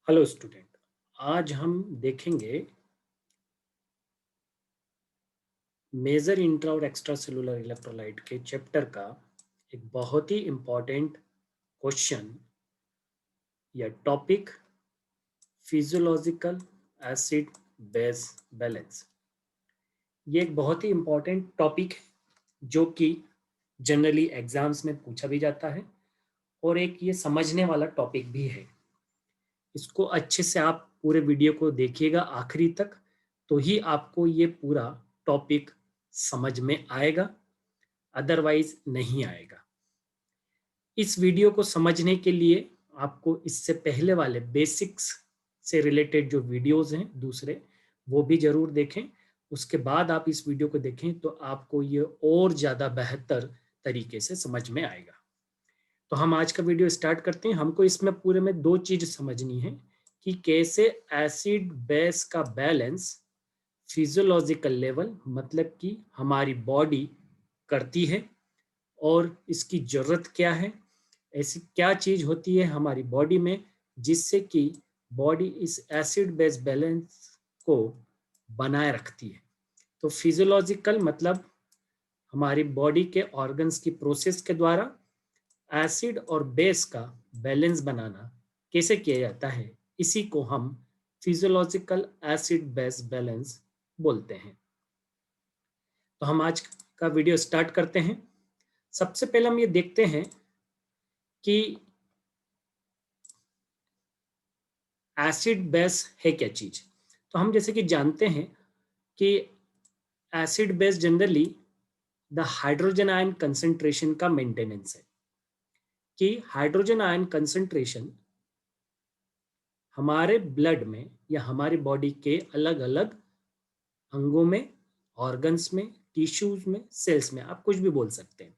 Hello student. आज हम देखेंगे मेजर इंट्रा और एक्स्ट्रा सेलुलर इलेक्ट्रोलाइट के चैप्टर का एक बहुत ही इम्पोर्टेंट क्वेश्चन या topic, physiological acid base balance. ये एक बहुत ही इम्पोर्टेंट टॉपिक है जो कि जनरली एग्जाम्स में पूछा भी जाता है और एक ये समझने वाला टॉपिक भी है। इसको अच्छे से आप पूरे वीडियो को देखिएगा आखिरी तक, तो ही आपको ये पूरा टॉपिक समझ में आएगा, अदरवाइज नहीं आएगा। इस वीडियो को समझने के लिए आपको इससे पहले वाले बेसिक्स से रिलेटेड जो वीडियोस हैं दूसरे, वो भी जरूर देखें। उसके बाद आप इस वीडियो को देखें तो आपको ये और ज़्यादा बेहतर तरीके से समझ में आएगा। तो हम आज का वीडियो स्टार्ट करते हैं। हमको इसमें पूरे में दो चीज समझनी है कि कैसे एसिड बेस का बैलेंस फिजियोलॉजिकल लेवल, मतलब कि हमारी बॉडी करती है और इसकी जरूरत क्या है, ऐसी क्या चीज होती है हमारी बॉडी में जिससे कि बॉडी इस एसिड बेस बैलेंस को बनाए रखती है। तो फिजियोलॉजिकल मतलब हमारी बॉडी के ऑर्गन्स की प्रोसेस के द्वारा एसिड और बेस का बैलेंस बनाना कैसे किया जाता है, इसी को हम फिजियोलॉजिकल एसिड बेस बैलेंस बोलते हैं। तो हम आज का वीडियो स्टार्ट करते हैं। सबसे पहले हम ये देखते हैं कि एसिड बेस है क्या चीज। तो हम जैसे कि जानते हैं कि acid base generally the hydrogen ion concentration का मेंटेनेंस है, कि हाइड्रोजन आयन कंसंट्रेशन हमारे ब्लड में या हमारी बॉडी के अलग अलग अंगों में, ऑर्गन्स में, टिश्यूज में, सेल्स में, आप कुछ भी बोल सकते हैं,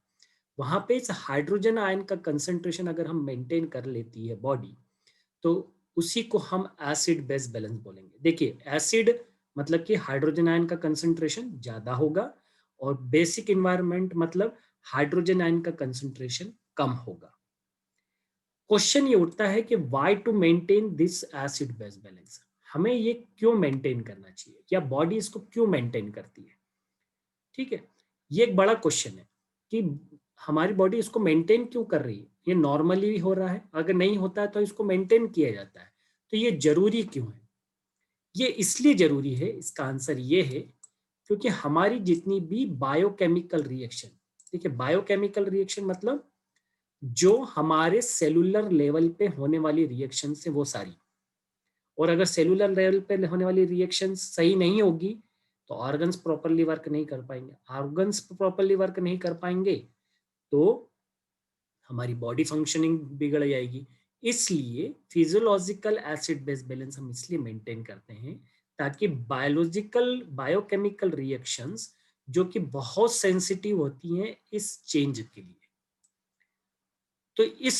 वहां पे इस हाइड्रोजन आयन का कंसंट्रेशन अगर हम मेंटेन कर लेती है बॉडी, तो उसी को हम एसिड बेस बैलेंस बोलेंगे। देखिए, एसिड मतलब कि हाइड्रोजन आयन का कंसंट्रेशन ज्यादा होगा और बेसिक इन्वायरमेंट मतलब हाइड्रोजन आयन का कंसंट्रेशन कम होगा। क्वेश्चन ये उठता है कि why to maintain this acid base balance, हमें ये क्यों मेंटेन करना चाहिए, या बॉडी इसको क्यों मेंटेन करती है। ठीक है, ये एक बड़ा क्वेश्चन है कि हमारी बॉडी इसको मेंटेन क्यों कर रही है। ये नॉर्मली हो रहा है, अगर नहीं होता है तो इसको मेंटेन किया जाता है, तो ये जरूरी क्यों है। ये इसलिए जरूरी है, इसका आंसर ये है क्योंकि हमारी जितनी भी बायोकेमिकल रिएक्शन, ठीक है, बायोकेमिकल रिएक्शन मतलब जो हमारे सेलुलर लेवल पे होने वाली रिएक्शन से वो सारी, और अगर सेलुलर लेवल पे होने वाली रिएक्शन सही नहीं होगी तो ऑर्गन्स प्रॉपरली वर्क नहीं कर पाएंगे, ऑर्गन्स प्रॉपरली वर्क नहीं कर पाएंगे तो हमारी बॉडी फंक्शनिंग बिगड़ जाएगी। इसलिए फिजियोलॉजिकल एसिड बेस बैलेंस हम इसलिए मेंटेन करते हैं ताकि बायोलॉजिकल बायोकेमिकल रिएक्शंस जो कि बहुत सेंसिटिव होती हैं इस चेंज के लिए, तो इस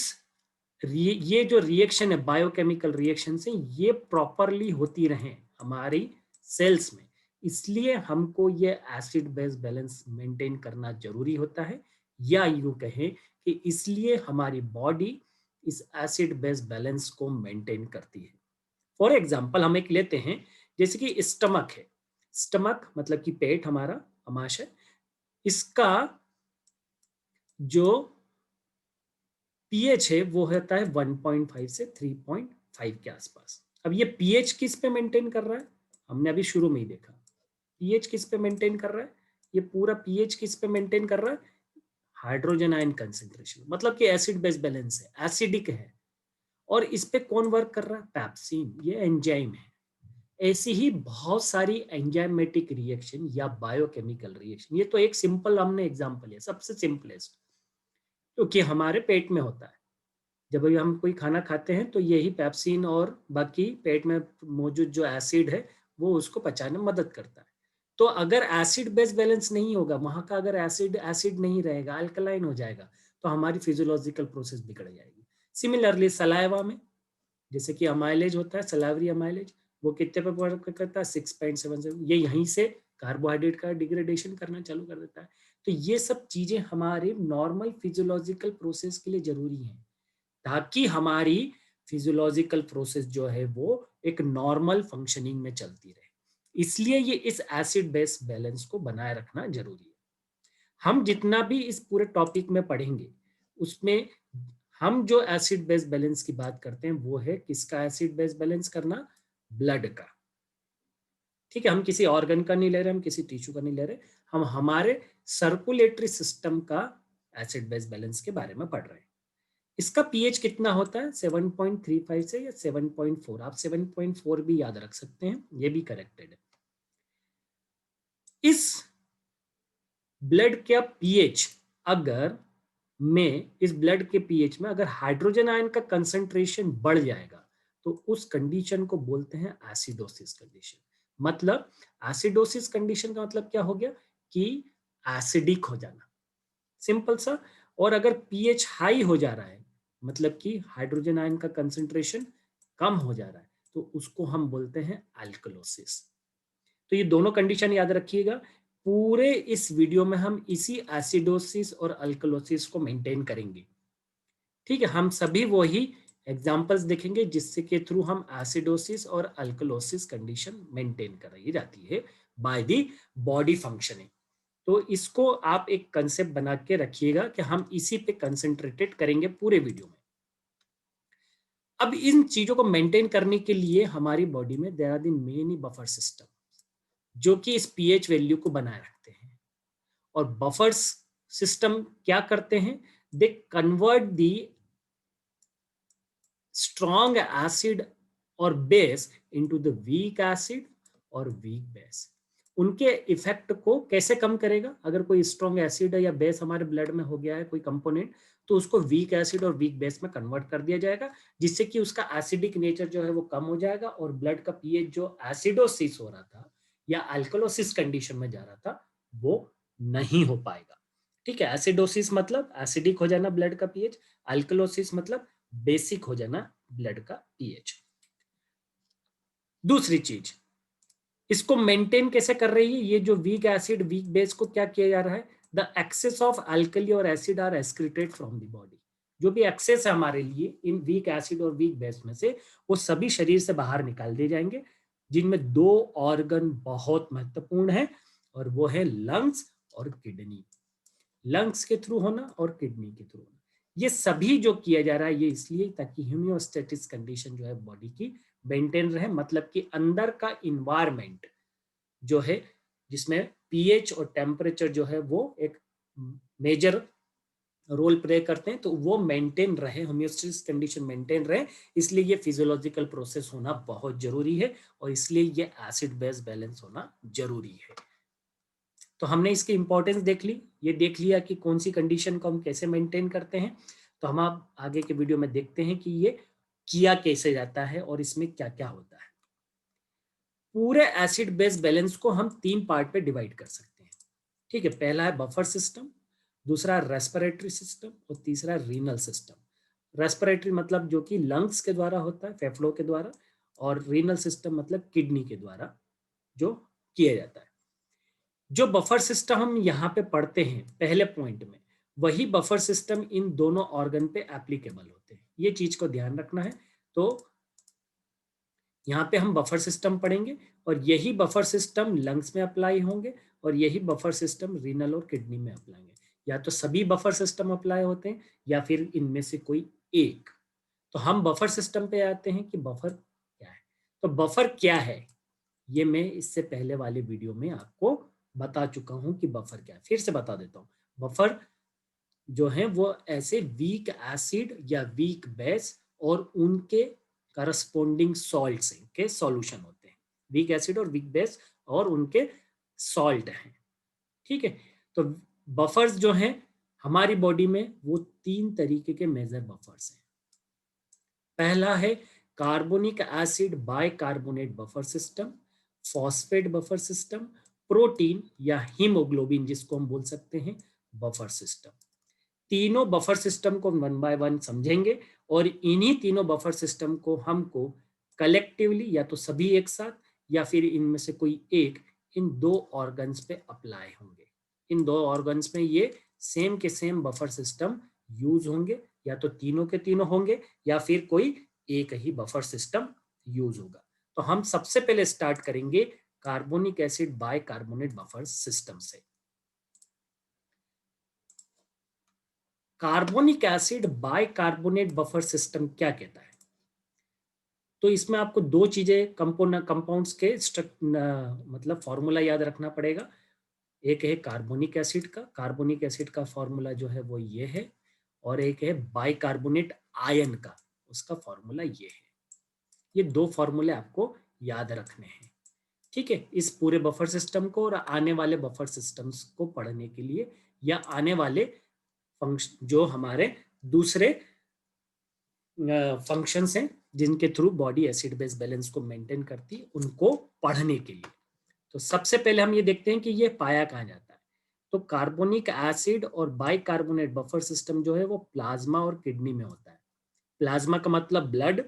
ये जो रिएक्शन है बायोकेमिकल रिएक्शन से, ये प्रॉपरली होती रहे हमारी सेल्स में, इसलिए हमको ये एसिड बेस बैलेंस मेंटेन करना जरूरी होता है। या यूं कहें कि इसलिए हमारी बॉडी इस एसिड बेस बैलेंस को मेंटेन करती है। फॉर एग्जाम्पल हम एक लेते हैं, जैसे कि स्टमक है। स्टमक मतलब कि पेट, हमारा आमाशय, इसका जो पीएच है वो होता है 1.5 से 3.5 के आसपास। अब ये पीएच किस पे मेंटेन कर रहा है, हमने अभी शुरू में ही देखा। पीएच किस पे मेंटेन कर रहा है, ये पूरा पीएच किस पे मेंटेन कर रहा है, हाइड्रोजन आयन कंसेंट्रेशन, मतलब कि एसिड बेस बैलेंस है, एसिडिक है। और इस पे कौन वर्क कर रहा है, पैप्सिन, ये एंजाइम है। ऐसी ही बहुत सारी एंजाइमेटिक रिएक्शन या बायोकेमिकल रिएक्शन, ये तो एक सिंपल हमने एग्जांपल है, सबसे सिंपलेस्ट, क्योंकि हमारे पेट में होता है। जब भी हम कोई खाना खाते हैं तो यही पेप्सिन और बाकी पेट में मौजूद जो एसिड है वो उसको पचाने में मदद करता है। तो अगर एसिड बेस बैलेंस नहीं होगा वहां का, अगर एसिड एसिड नहीं रहेगा, अल्कलाइन हो जाएगा, तो हमारी फिजियोलॉजिकल प्रोसेस बिगड़ जाएगी। सिमिलरली सलाइवा में जैसे कि अमाइलेज होता है, सलावरी अमाइलेज, वो कितने पे वर्क करता है, 6.77, ये यहीं से कार्बोहाइड्रेट का डिग्रेडेशन करना चालू कर देता है। तो ये सब चीजें हमारे नॉर्मल फिजियोलॉजिकल प्रोसेस के लिए जरूरी हैं ताकि हमारी फिजियोलॉजिकल प्रोसेस जो है वो एक नॉर्मल फंक्शनिंग में चलती रहे। इसलिए ये इस एसिड बेस बैलेंस को बनाए रखना जरूरी है। हम जितना भी इस पूरे टॉपिक में पढ़ेंगे उसमें हम जो एसिड बेस बैलेंस की बात करते हैं वो है किसका एसिड बेस बैलेंस करना, ब्लड का। ठीक है, हम किसी ऑर्गन का नहीं ले रहे, हम किसी टिश्यू का नहीं ले रहे, हम हमारे सर्कुलेटरी सिस्टम का एसिड बेस बैलेंस के बारे में पढ़ रहे हैं। इसका पीएच कितना होता है, 7.35 से या 7.4, आप 7.4 भी याद रख सकते हैं, ये भी करेक्टेड है। इस ब्लड का पीएच अगर में इस ब्लड के पीएच में अगर हाइड्रोजन आयन का कंसंट्रेशन बढ़ जाएगा तो उस कंडीशन को बोलते हैं एसिडोसिस कंडीशन। मतलब एसिडोसिस कंडीशन का मतलब क्या हो गया कि एसिडिक हो जाना, सिंपल सा। और अगर पीएच हाई हो जा रहा है मतलब कि हाइड्रोजन आयन का कंसंट्रेशन कम हो जा रहा है तो उसको हम बोलते हैं अल्कलोसिस। तो ये दोनों कंडीशन याद रखिएगा। पूरे इस वीडियो में हम इसी एसिडोसिस और अल्कलोसिस को मेंटेन करेंगे। ठीक है, हम सभी वही एग्जांपल्स देखेंगे जिससे के थ्रू हम एसिडोसिस और अल्कलोसिस कंडीशन मेंटेन कराई जाती है बाय द बॉडी फंक्शनिंग। तो इसको आप एक कंसेप्ट बना के रखिएगा कि हम इसी पे कंसंट्रेटेड करेंगे पूरे वीडियो में। अब इन चीजों को मेंटेन करने के लिए हमारी बॉडी में there are the many buffer system जो कि इस पीएच वैल्यू को बनाए रखते हैं। और बफर्स सिस्टम क्या करते हैं, they convert the strong acid और base into the weak acid और वीक बेस। उनके इफेक्ट को कैसे कम करेगा, अगर कोई स्ट्रॉन्ग एसिड है या बेस हमारे ब्लड में हो गया है कोई कंपोनेंट तो उसको वीक एसिड और वीक बेस में कन्वर्ट कर दिया जाएगा जिससे कि उसका एसिडिक नेचर जो है वो कम हो जाएगा और ब्लड का पीएच जो एसिडोसिस हो रहा था या अल्कलोसिस कंडीशन में जा रहा था वो नहीं हो पाएगा। ठीक है, एसिडोसिस मतलब एसिडिक हो जाना ब्लड का पीएच, अल्कलोसिस मतलब बेसिक हो जाना ब्लड का पीएच। दूसरी चीज, इसको मेंटेन कैसे कर रही है ये जो वीक एसिड वीक बेस को क्या किया जा रहा है, द एक्सेस ऑफ अल्कली और acid are excreted from the body. जो भी एक्सेस है हमारे लिए इन वीक एसिड और वीक बेस में से वो सभी शरीर से बाहर निकाल दिए जाएंगे, जिनमें दो ऑर्गन बहुत महत्वपूर्ण है और वो है लंग्स और किडनी। लंग्स के थ्रू होना और किडनी के थ्रू होना, ये सभी जो किया जा रहा है ये इसलिए ताकि होम्योस्टेटिस कंडीशन जो है बॉडी की मेंटेन रहे। मतलब कि अंदर का इन्वायरमेंट जो है जिसमें पीएच और टेम्परेचर जो है वो एक मेजर रोल प्ले करते हैं, तो वो मेंटेन रहे, होम्योस्टेटिस कंडीशन मेंटेन रहे। इसलिए ये फिजियोलॉजिकल प्रोसेस होना बहुत जरूरी है और इसलिए ये एसिड बेस बैलेंस होना जरूरी है। तो हमने इसकी इंपॉर्टेंस देख ली, ये देख लिया कि कौन सी कंडीशन को हम कैसे मेंटेन करते हैं। तो हम आप आगे के वीडियो में देखते हैं कि ये किया कैसे जाता है और इसमें क्या क्या होता है। पूरे एसिड बेस बैलेंस को हम तीन पार्ट पे डिवाइड कर सकते हैं। ठीक है, पहला है बफर सिस्टम, दूसरा रेस्पिरेटरी सिस्टम और तीसरा रीनल सिस्टम। रेस्पिरेटरी मतलब जो कि लंग्स के द्वारा होता है, फेफड़ों के द्वारा, और रीनल सिस्टम मतलब किडनी के द्वारा जो किया जाता है। जो बफर सिस्टम हम यहाँ पे पढ़ते हैं पहले पॉइंट में, वही बफर सिस्टम इन दोनों ऑर्गन पे एप्लीकेबल होते हैं, ये चीज को ध्यान रखना है। तो यहाँ पे हम बफर सिस्टम पढ़ेंगे और यही बफर सिस्टम लंग्स में अप्लाई होंगे और यही बफर सिस्टम रीनल और किडनी में अप्लाई होंगे। या तो सभी बफर सिस्टम अप्लाई होते हैं या फिर इनमें से कोई एक। तो हम बफर सिस्टम पे आते हैं कि बफर क्या है। तो बफर क्या है ये मैं इससे पहले वाले वीडियो में आपको बता चुका हूं कि बफर क्या है, फिर से बता देता हूं। बफर जो है वो ऐसे वीक एसिड या वीक बेस और उनके करस्पॉन्डिंग सॉल्ट्स के सॉल्यूशन होते हैं। वीक एसिड और वीक बेस और उनके सॉल्ट हैं। ठीक है, तो बफर्स जो हैं हमारी बॉडी में वो तीन तरीके के मेजर बफर्स हैं। पहला है carbonic acid bicarbonate buffer system, phosphate buffer system, protein या हीमोग्लोबिन जिसको हम बोल सकते हैं बफर सिस्टम। तीनों बफर सिस्टम को वन बाय वन समझेंगे और इन्हीं तीनों बफर सिस्टम को हमको कलेक्टिवली या तो सभी एक साथ या फिर इनमें से कोई एक इन दो ऑर्गन्स पे अप्लाई होंगे। इन दो ऑर्गन्स में ये सेम के सेम बफर सिस्टम यूज होंगे, या तो तीनों के तीनों होंगे या फिर कोई एक ही बफर सिस्टम यूज होगा। तो हम सबसे पहले स्टार्ट करेंगे carbonic acid bicarbonate buffer system से। Carbonic acid bicarbonate buffer system क्या कहता है? तो इसमें आपको दो चीजें कंपाउंड्स के मतलब फॉर्मूला याद रखना पड़ेगा। एक है कार्बोनिक एसिड का फॉर्मूला जो है वो ये है, और एक है बाइकार्बोनेट आयन का, उसका फॉर्मूला ये है। ये दो फॉर्मूले आपको याद रखने हैं, ठीक है, इस पूरे बफर सिस्टम को और आने वाले बफर सिस्टम्स को पढ़ने के लिए, या आने वाले फंक्शन जो हमारे दूसरे फंक्शंस हैं जिनके through body acid base balance को मेंटेन करती है, उनको पढ़ने के लिए। तो सबसे पहले हम ये देखते हैं कि ये पाया कहाँ जाता है। तो कार्बोनिक एसिड और बाइकार्बोनेट बफर सिस्टम जो है वो प्लाज्मा और किडनी में होता है। प्लाज्मा का मतलब ब्लड,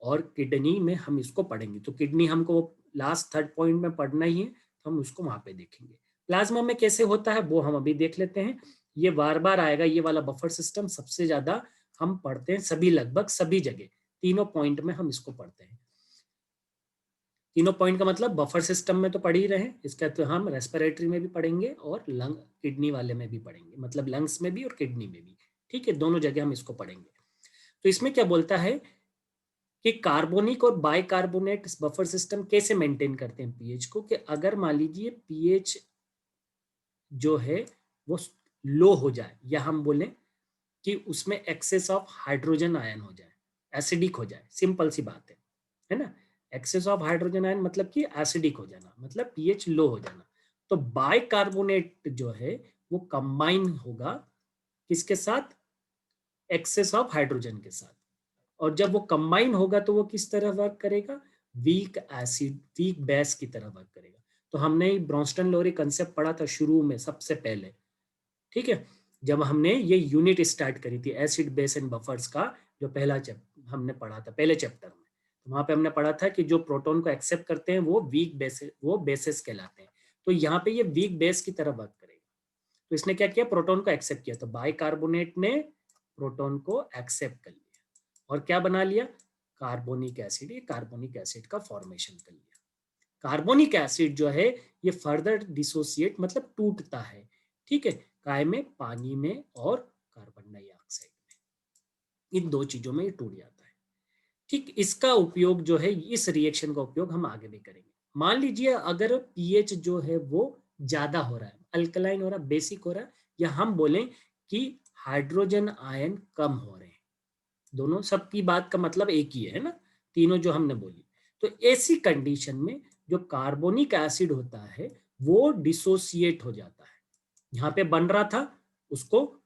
और किडनी में हम इसको पढ़ेंगे। तो किडनी हमको लास्ट थर्ड पॉइंट में पढ़ना ही है, तो हम उसको वहां पे देखेंगे। प्लाज्मा में कैसे होता है वो हम अभी देख लेते हैं। ये बार बार आएगा, ये वाला बफर सिस्टम सबसे ज्यादा हम पढ़ते हैं, सभी लगभग सभी जगह तीनों पॉइंट में हम इसको पढ़ते हैं। तीनों पॉइंट का मतलब बफर सिस्टम में तो पढ़ ही रहे, इसका तो हम रेस्पिरेटरी में भी पढ़ेंगे और लंग किडनी वाले में भी पढ़ेंगे, मतलब लंग्स में भी और किडनी में भी, ठीक है, दोनों जगह हम इसको पढ़ेंगे। तो इसमें क्या बोलता है कि कार्बोनिक और बाइकार्बोनेट बफर सिस्टम कैसे मेंटेन करते हैं पीएच को, कि अगर मान लीजिए पीएच जो है वो लो हो जाए, या हम बोले कि उसमें एक्सेस ऑफ हाइड्रोजन आयन हो जाए, एसिडिक हो जाए, सिंपल सी बात है ना। एक्सेस ऑफ हाइड्रोजन आयन मतलब कि एसिडिक हो जाना, मतलब पीएच लो हो जाना। तो बाइकार्बोनेट जो है वो कंबाइन होगा किसके साथ? एक्सेस ऑफ हाइड्रोजन के साथ। और जब वो कंबाइन होगा तो वो किस तरह वर्क करेगा? वीक बेस की तरह वर्क करेगा। तो हमने ब्रॉन्स्टन लोरी कंसेप्ट पढ़ा था शुरू में सबसे पहले, ठीक है, जब हमने ये यूनिट स्टार्ट करी थी एसिड बेस एंड बफर्स का, जो पहला हमने पढ़ा था पहले चैप्टर में। तो वहां पे हमने पढ़ा था कि जो प्रोटॉन को एक्सेप्ट करते हैं वो वीक बेसिस, वो बेसिस कहलाते हैं। तो यहाँ पे ये वीक बेस की तरह वर्क करेगा। तो इसने क्या किया? प्रोटॉन को एक्सेप्ट किया। तो बाइकार्बोनेट ने प्रोटॉन को एक्सेप्ट कर लिया और क्या बना लिया? Carbonic acid. ये कार्बोनिक एसिड का फॉर्मेशन कर लिया। कार्बोनिक एसिड जो है ये फर्दर डिसोसिएट मतलब टूटता है, ठीक है, काय में? पानी में और कार्बन डाइऑक्साइड में, इन दो चीजों में ये टूट जाता है। ठीक, इसका उपयोग जो है, इस रिएक्शन का उपयोग हम आगे भी करेंगे। मान लीजिए अगर पीएच जो है वो ज्यादा हो रहा है, अल्कलाइन हो रहा है, बेसिक हो रहा है, या हम बोलें कि हाइड्रोजन आयन कम हो रहे हैं, दोनों सबकी बात का मतलब एक ही है ना, तीनों जो हमने बोली। तो ऐसी कंडीशन में जो कार्बोनिक एसिड होता है वो डिसोसिएट हो जाता है। यहाँ पे बन रहा था, उसको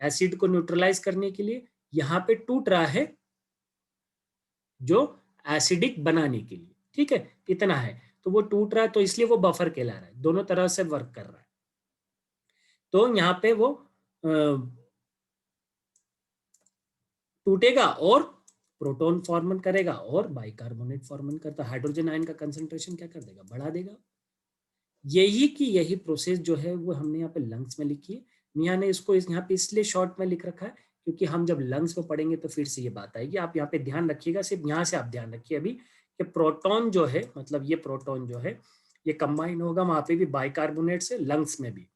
एसिड को न्यूट्रलाइज करने के लिए, यहाँ पे टूट रहा है जो एसिडिक बनाने के लिए, ठीक है, इतना है। तो वो टूट रहा है तो इसलिए वो बफर कहला रहा है, दोनों तरह से वर्क कर रहा है। तो यहाँ पे वो टूटेगा और प्रोटॉन फॉर्मन करेगा और बाइकार्बोनेट फॉर्मन करता, हाइड्रोजन आयन का कंसंट्रेशन क्या कर देगा? बढ़ा देगा। यही की यही प्रोसेस जो है वो हमने यहाँ पे लंग्स में लिखी है। मियाँ ने इसको यहाँ पे इसलिए शॉर्ट में लिख रखा है क्योंकि हम जब लंग्स में पढ़ेंगे तो फिर से ये बात आएगी। आप यहाँ पे ध्यान रखिएगा, सिर्फ यहाँ से आप ध्यान रखिए अभी कि प्रोटॉन जो है, मतलब ये प्रोटॉन जो है ये कंबाइन होगा वहां पे भी बाइकार्बोनेट से, लंग्स में भी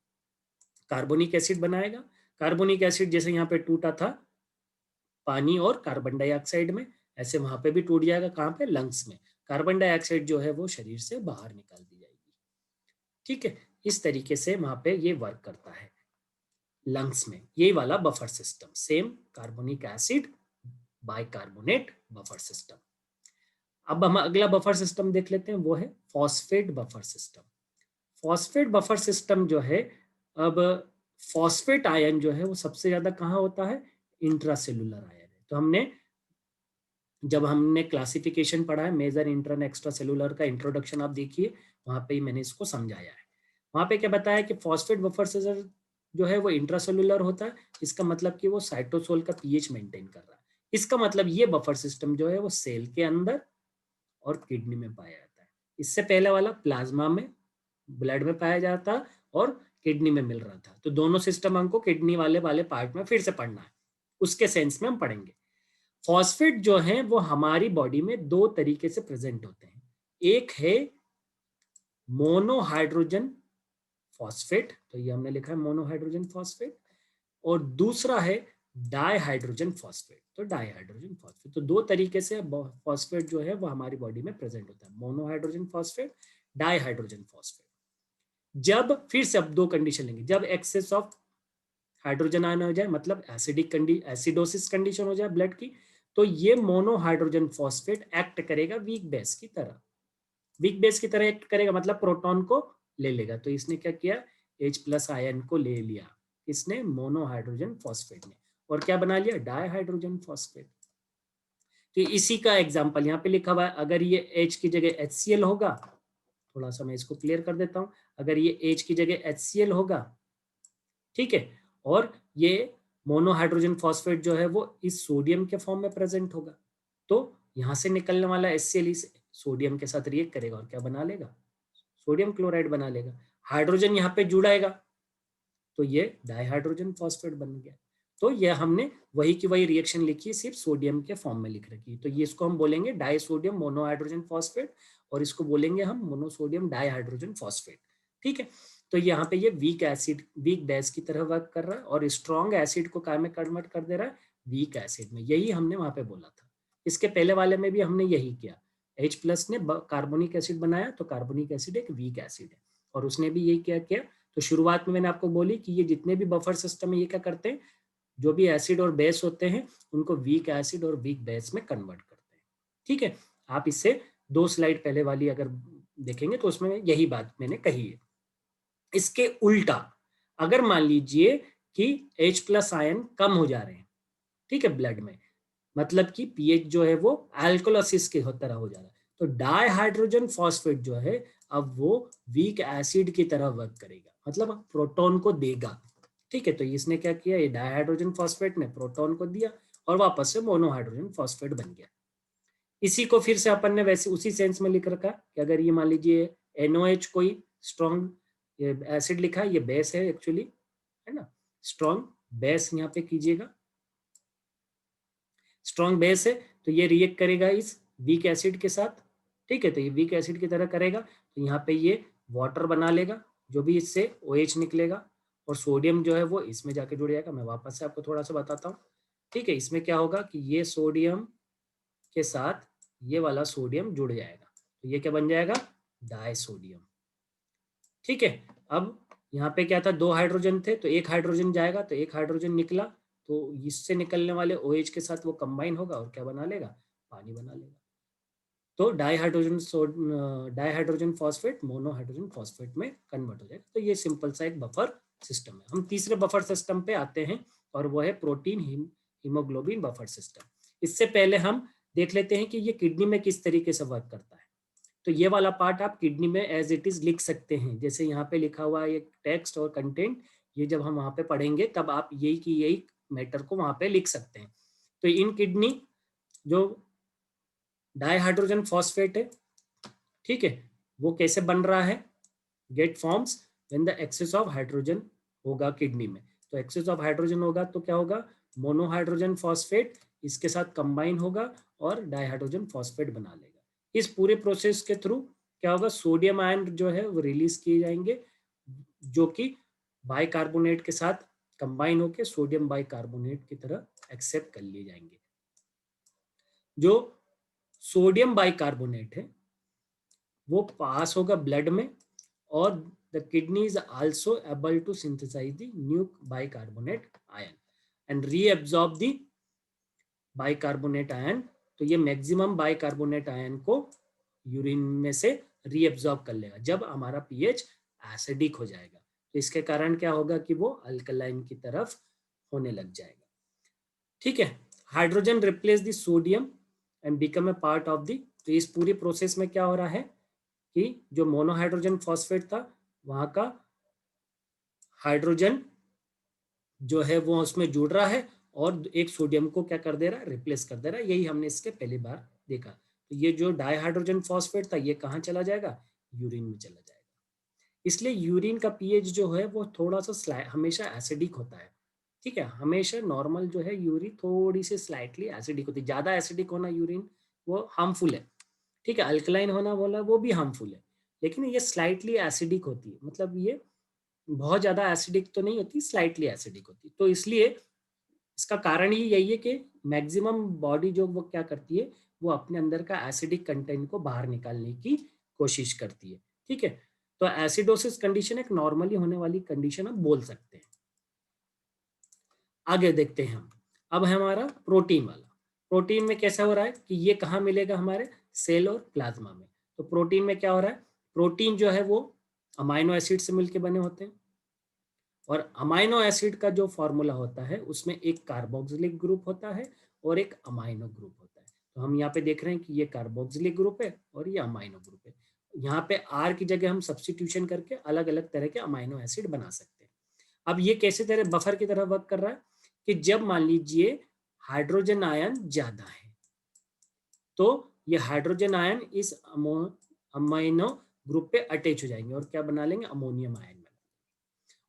कार्बोनिक एसिड बनाएगा। कार्बोनिक एसिड जैसे यहाँ पे टूटा था पानी और कार्बन डाइऑक्साइड में, ऐसे वहां पे भी टूट जाएगा। कहाँ पे? लंग्स में। कार्बन डाइऑक्साइड जो है वो शरीर से बाहर निकाल दी जाएगी, ठीक है। इस तरीके से वहां पे ये वर्क करता है लंग्स में, यही वाला buffer system, same carbonic acid bicarbonate buffer system. अब हम अगला बफर सिस्टम देख लेते हैं, वो है phosphate buffer system. Phosphate buffer system जो है, अब फॉस्फेट आयन जो है वो सबसे ज्यादा कहाँ होता है? इंट्रासेलुलर आयन है। तो हमने जब हमने क्लासिफिकेशन पढ़ा है मेजर, इंटर, एक्स्ट्रा सेलुलर का इंट्रोडक्शन आप देखिए, वहां पे ही मैंने इसको समझाया है। वहां पे क्या बताया कि फॉस्फेट बफर सिस्टम जो है वो इंट्रासेलुलर होता है। इसका मतलब कि वो साइटोसोल का पीएच मेंटेन कर रहा है। इसका मतलब ये बफर सिस्टम जो है वो सेल के अंदर और किडनी में पाया जाता है। इससे पहले वाला प्लाज्मा में, ब्लड में पाया जाता और किडनी में मिल रहा था। तो दोनों सिस्टम हमको किडनी वाले वाले पार्ट में फिर से पढ़ना है, उसके सेंस में हम पढ़ेंगे। फॉस्फेट जो है वो हमारी बॉडी में दो तरीके से प्रेजेंट होते हैं। एक है मोनोहाइड्रोजन फॉस्फेट, तो ये हमने लिखा है मोनोहाइड्रोजन फॉस्फेट, और दूसरा है डाईहाइड्रोजन फॉस्फेट। तो डाईहाइड्रोजन फॉस्फेट, तो दो तरीके से फॉस्फेट जो है वो हमारी बॉडी में प्रेजेंट होता है, मोनोहाइड्रोजन फॉस्फेट, डाईहाइड्रोजन फॉस्फेट। जब फिर से अब दो कंडीशन लेंगे, जब एक्सेस ऑफ हाइड्रोजन आयन हो जाए, मतलब एसिडोसिस कंडीशन हो जाए ब्लड की, तो ये मोनोहाइड्रोजन फॉस्फेट एक्ट करेगा वीक बेस की तरह। वीक बेस की तरह एक्ट करेगा मतलब प्रोटॉन को ले लेगा। तो इसने क्या किया, H+ आयन को ले लिया, इसने मोनोहाइड्रोजन फॉस्फेट ने, और क्या बना लिया, डाईहाइड्रोजन फॉस्फेट। तो इसी का एग्जांपल यहाँ पे लिखा हुआ है, अगर ये H की जगह HCl होगा, थोड़ा सा मैं इसको क्लियर कर देता हूं, अगर ये H की जगह HCl होगा, ठीक है, और ये मोनोहाइड्रोजन फॉस्फेट जो है वो इस सोडियम के फॉर्म में प्रेजेंट होगा, तो यहां से निकलने वाला HCl इस सोडियम के साथ रिएक्ट करेगा और क्या बना लेगा, सोडियम क्लोराइड बना लेगा। हाइड्रोजन यहाँ पे जुड़ाएगा, तो ये डाईहाइड्रोजन फॉस्फेट बन गया। तो ये हमने वही की वही रिएक्शन लिखी है, सिर्फ सोडियम के फॉर्म में लिख रखी है। तो ये इसको हम बोलेंगे डाइसोडियम मोनोहाइड्रोजन फॉस्फेट, और इसको बोलेंगे हम मोनोसोडियम डाईहाइड्रोजन फॉस्फेट। ठीक है, तो यहाँ पे ये वीक एसिड, वीक बेस की तरह वर्क कर रहा है, और स्ट्रॉन्ग एसिड को काय में कन्वर्ट कर दे रहा है, वीक एसिड में। यही हमने वहां पे बोला था। इसके पहले वाले में भी हमने यही किया, H+ ने कार्बोनिक एसिड बनाया, तो कार्बोनिक एसिड एक वीक एसिड है, और उसने भी यही क्या किया। तो शुरुआत में मैंने आपको बोली कि ये जितने भी बफर सिस्टम है ये क्या करते हैं, जो भी एसिड और बेस होते हैं उनको वीक एसिड और वीक बेस में कन्वर्ट करते हैं। ठीक है, आप इससे 2 स्लाइड पहले वाली अगर देखेंगे तो उसमें यही बात मैंने कही है। इसके उल्टा अगर मान लीजिए कि H+ आयन कम हो जा रहे हैं, ठीक है, ब्लड में, मतलब कि पीएच जो है वो अल्कोलोसिस के तरह हो जा रहा है, तो डाईहाइड्रोजन फॉस्फेट जो है अब वो वीक एसिड की तरह वर्क करेगा, मतलब प्रोटॉन को देगा। ठीक है, तो इसने क्या किया, ये डाईहाइड्रोजन फॉस्फेट ने प्रोटॉन को दिया और वापस से मोनोहाइड्रोजन फॉस्फेट बन गया। इसी को फिर से अपन ने वैसे उसी सेंस में लिख रखा कि अगर ये मान लीजिए NOH कोई स्ट्रॉन्ग एसिड लिखा है, ये बेस है एक्चुअली, है ना, स्ट्रॉन्ग बेस यहाँ पे कीजिएगा, स्ट्रॉन्ग बेस है, तो ये रिएक्ट करेगा इस वीक एसिड के साथ। ठीक है, तो ये वीक एसिड की तरह करेगा, तो यहाँ पे ये वाटर बना लेगा, जो भी इससे OH निकलेगा, और सोडियम जो है वो इसमें जाके जुड़ जाएगा। मैं वापस से आपको थोड़ा सा बताता हूँ। ठीक है, इसमें क्या होगा कि ये सोडियम के साथ ये वाला सोडियम जुड़ जाएगा, तो ये क्या बन जाएगा, डाइसोडियम। ठीक है, अब यहाँ पे क्या था, 2 हाइड्रोजन थे, तो एक हाइड्रोजन जाएगा, तो एक हाइड्रोजन निकला, तो इससे निकलने वाले OH के साथ वो कंबाइन होगा और क्या बना लेगा, पानी बना लेगा। तो डाईहाइड्रोजन फॉस्फेट मोनोहाइड्रोजन फॉस्फेट में कन्वर्ट हो जाएगा। तो ये सिंपल सा एक बफर सिस्टम है। हम तीसरे बफर सिस्टम पे आते हैं, और वो है प्रोटीन हीमोग्लोबिन बफर सिस्टम। इससे पहले हम देख लेते हैं कि ये किडनी में किस तरीके से वर्क करता है। तो ये वाला पार्ट आप किडनी में एज इट इज लिख सकते हैं, जैसे यहाँ पे लिखा हुआ है ये टेक्स्ट और कंटेंट, ये जब हम वहाँ पे पढ़ेंगे तब आप यही की यही मैटर को वहाँ पे लिख सकते हैं। तो इन किडनी जो डाईहाइड्रोजन फॉस्फेट है, ठीक है, वो कैसे बन रहा है, get forms when the excess of hydrogen होगा किडनी में। तो एक्सेस ऑफ हाइड्रोजन होगा तो क्या होगा, मोनोहाइड्रोजन फॉस्फेट इसके साथ कंबाइन होगा और डाईहाइड्रोजन फॉस्फेट बना लेगा। इस पूरे प्रोसेस के थ्रू क्या होगा, सोडियम आयन जो है वो रिलीज किए जाएंगे, जो कि बाइकार्बोनेट के साथ कंबाइन होकर सोडियम बाइकार्बोनेट की तरह एक्सेप्ट कर लिए जाएंगे। जो सोडियम बाइकार्बोनेट है वो पास होगा ब्लड में, और the kidney is also able to synthesize the new bicarbonate ion and reabsorb the bicarbonate ion। तो ये मैक्सिमम बाइकार्बोनेट आयन को यूरिन में से रीअब्सॉर्ब कर लेगा जब हमारा पीएच एसिडिक हो जाएगा। तो इसके कारण क्या होगा कि वो अल्कलाइन की तरफ होने लग जाएगा। ठीक है, hydrogen replace the sodium and become a part of the, तो इस पूरी प्रोसेस में क्या हो रहा है कि जो मोनोहाइड्रोजन फॉस्फेट था वहां का हाइड्रोजन जो है वो उसमें जुड़ रहा है, और एक सोडियम को क्या कर दे रहा है, रिप्लेस कर दे रहा है। यही हमने इसके पहली बार देखा। तो ये जो डाईहाइड्रोजन फॉस्फेट था ये कहाँ चला जाएगा, यूरिन में चला जाएगा। इसलिए यूरिन का पीएच जो है वो थोड़ा सा हमेशा एसिडिक होता है। ठीक है, हमेशा नॉर्मल जो है यूरिन थोड़ी सी स्लाइटली एसिडिक होती है। ज़्यादा एसिडिक होना यूरिन वो हार्मफुल है, ठीक है, अल्कलाइन होना बोला वो भी हार्मफुल है, लेकिन ये स्लाइटली एसिडिक होती है, मतलब ये बहुत ज़्यादा एसिडिक तो नहीं होती, स्लाइटली एसिडिक होती। तो इसलिए इसका कारण ही यही है कि मैक्सिमम बॉडी जो वो क्या करती है, वो अपने अंदर का एसिडिक कंटेंट को बाहर निकालने की कोशिश करती है, ठीक है। तो एसिडोसिस कंडीशन एक नॉर्मली होने वाली कंडीशन हम बोल सकते हैं। आगे देखते हैं हम। अब है हमारा प्रोटीन वाला। प्रोटीन में कैसा हो रहा है कि ये कहाँ मिलेगा, हमारे सेल और प्लाज्मा में। तो प्रोटीन में क्या हो रहा है, प्रोटीन जो है वो अमाइनो एसिड से मिलकर बने होते हैं, और अमाइनो एसिड का जो फॉर्मूला होता है उसमें एक कार्बोक्सिलिक ग्रुप होता है और एक अमाइनो ग्रुप होता है। तो हम यहाँ पे देख रहे हैं कि ये कार्बोक्सिलिक ग्रुप है और ये अमाइनो ग्रुप है। यहाँ पे आर की जगह हम सब्स्टिट्यूशन करके अलग अलग तरह के अमाइनो एसिड बना सकते हैं। अब ये कैसे तरह बफर की तरह वर्क कर रहा है कि जब मान लीजिए हाइड्रोजन आयन ज्यादा है, तो ये हाइड्रोजन आयन इस अमाइनो ग्रुप पे अटैच हो जाएंगे और क्या बना लेंगे, अमोनियम आयन।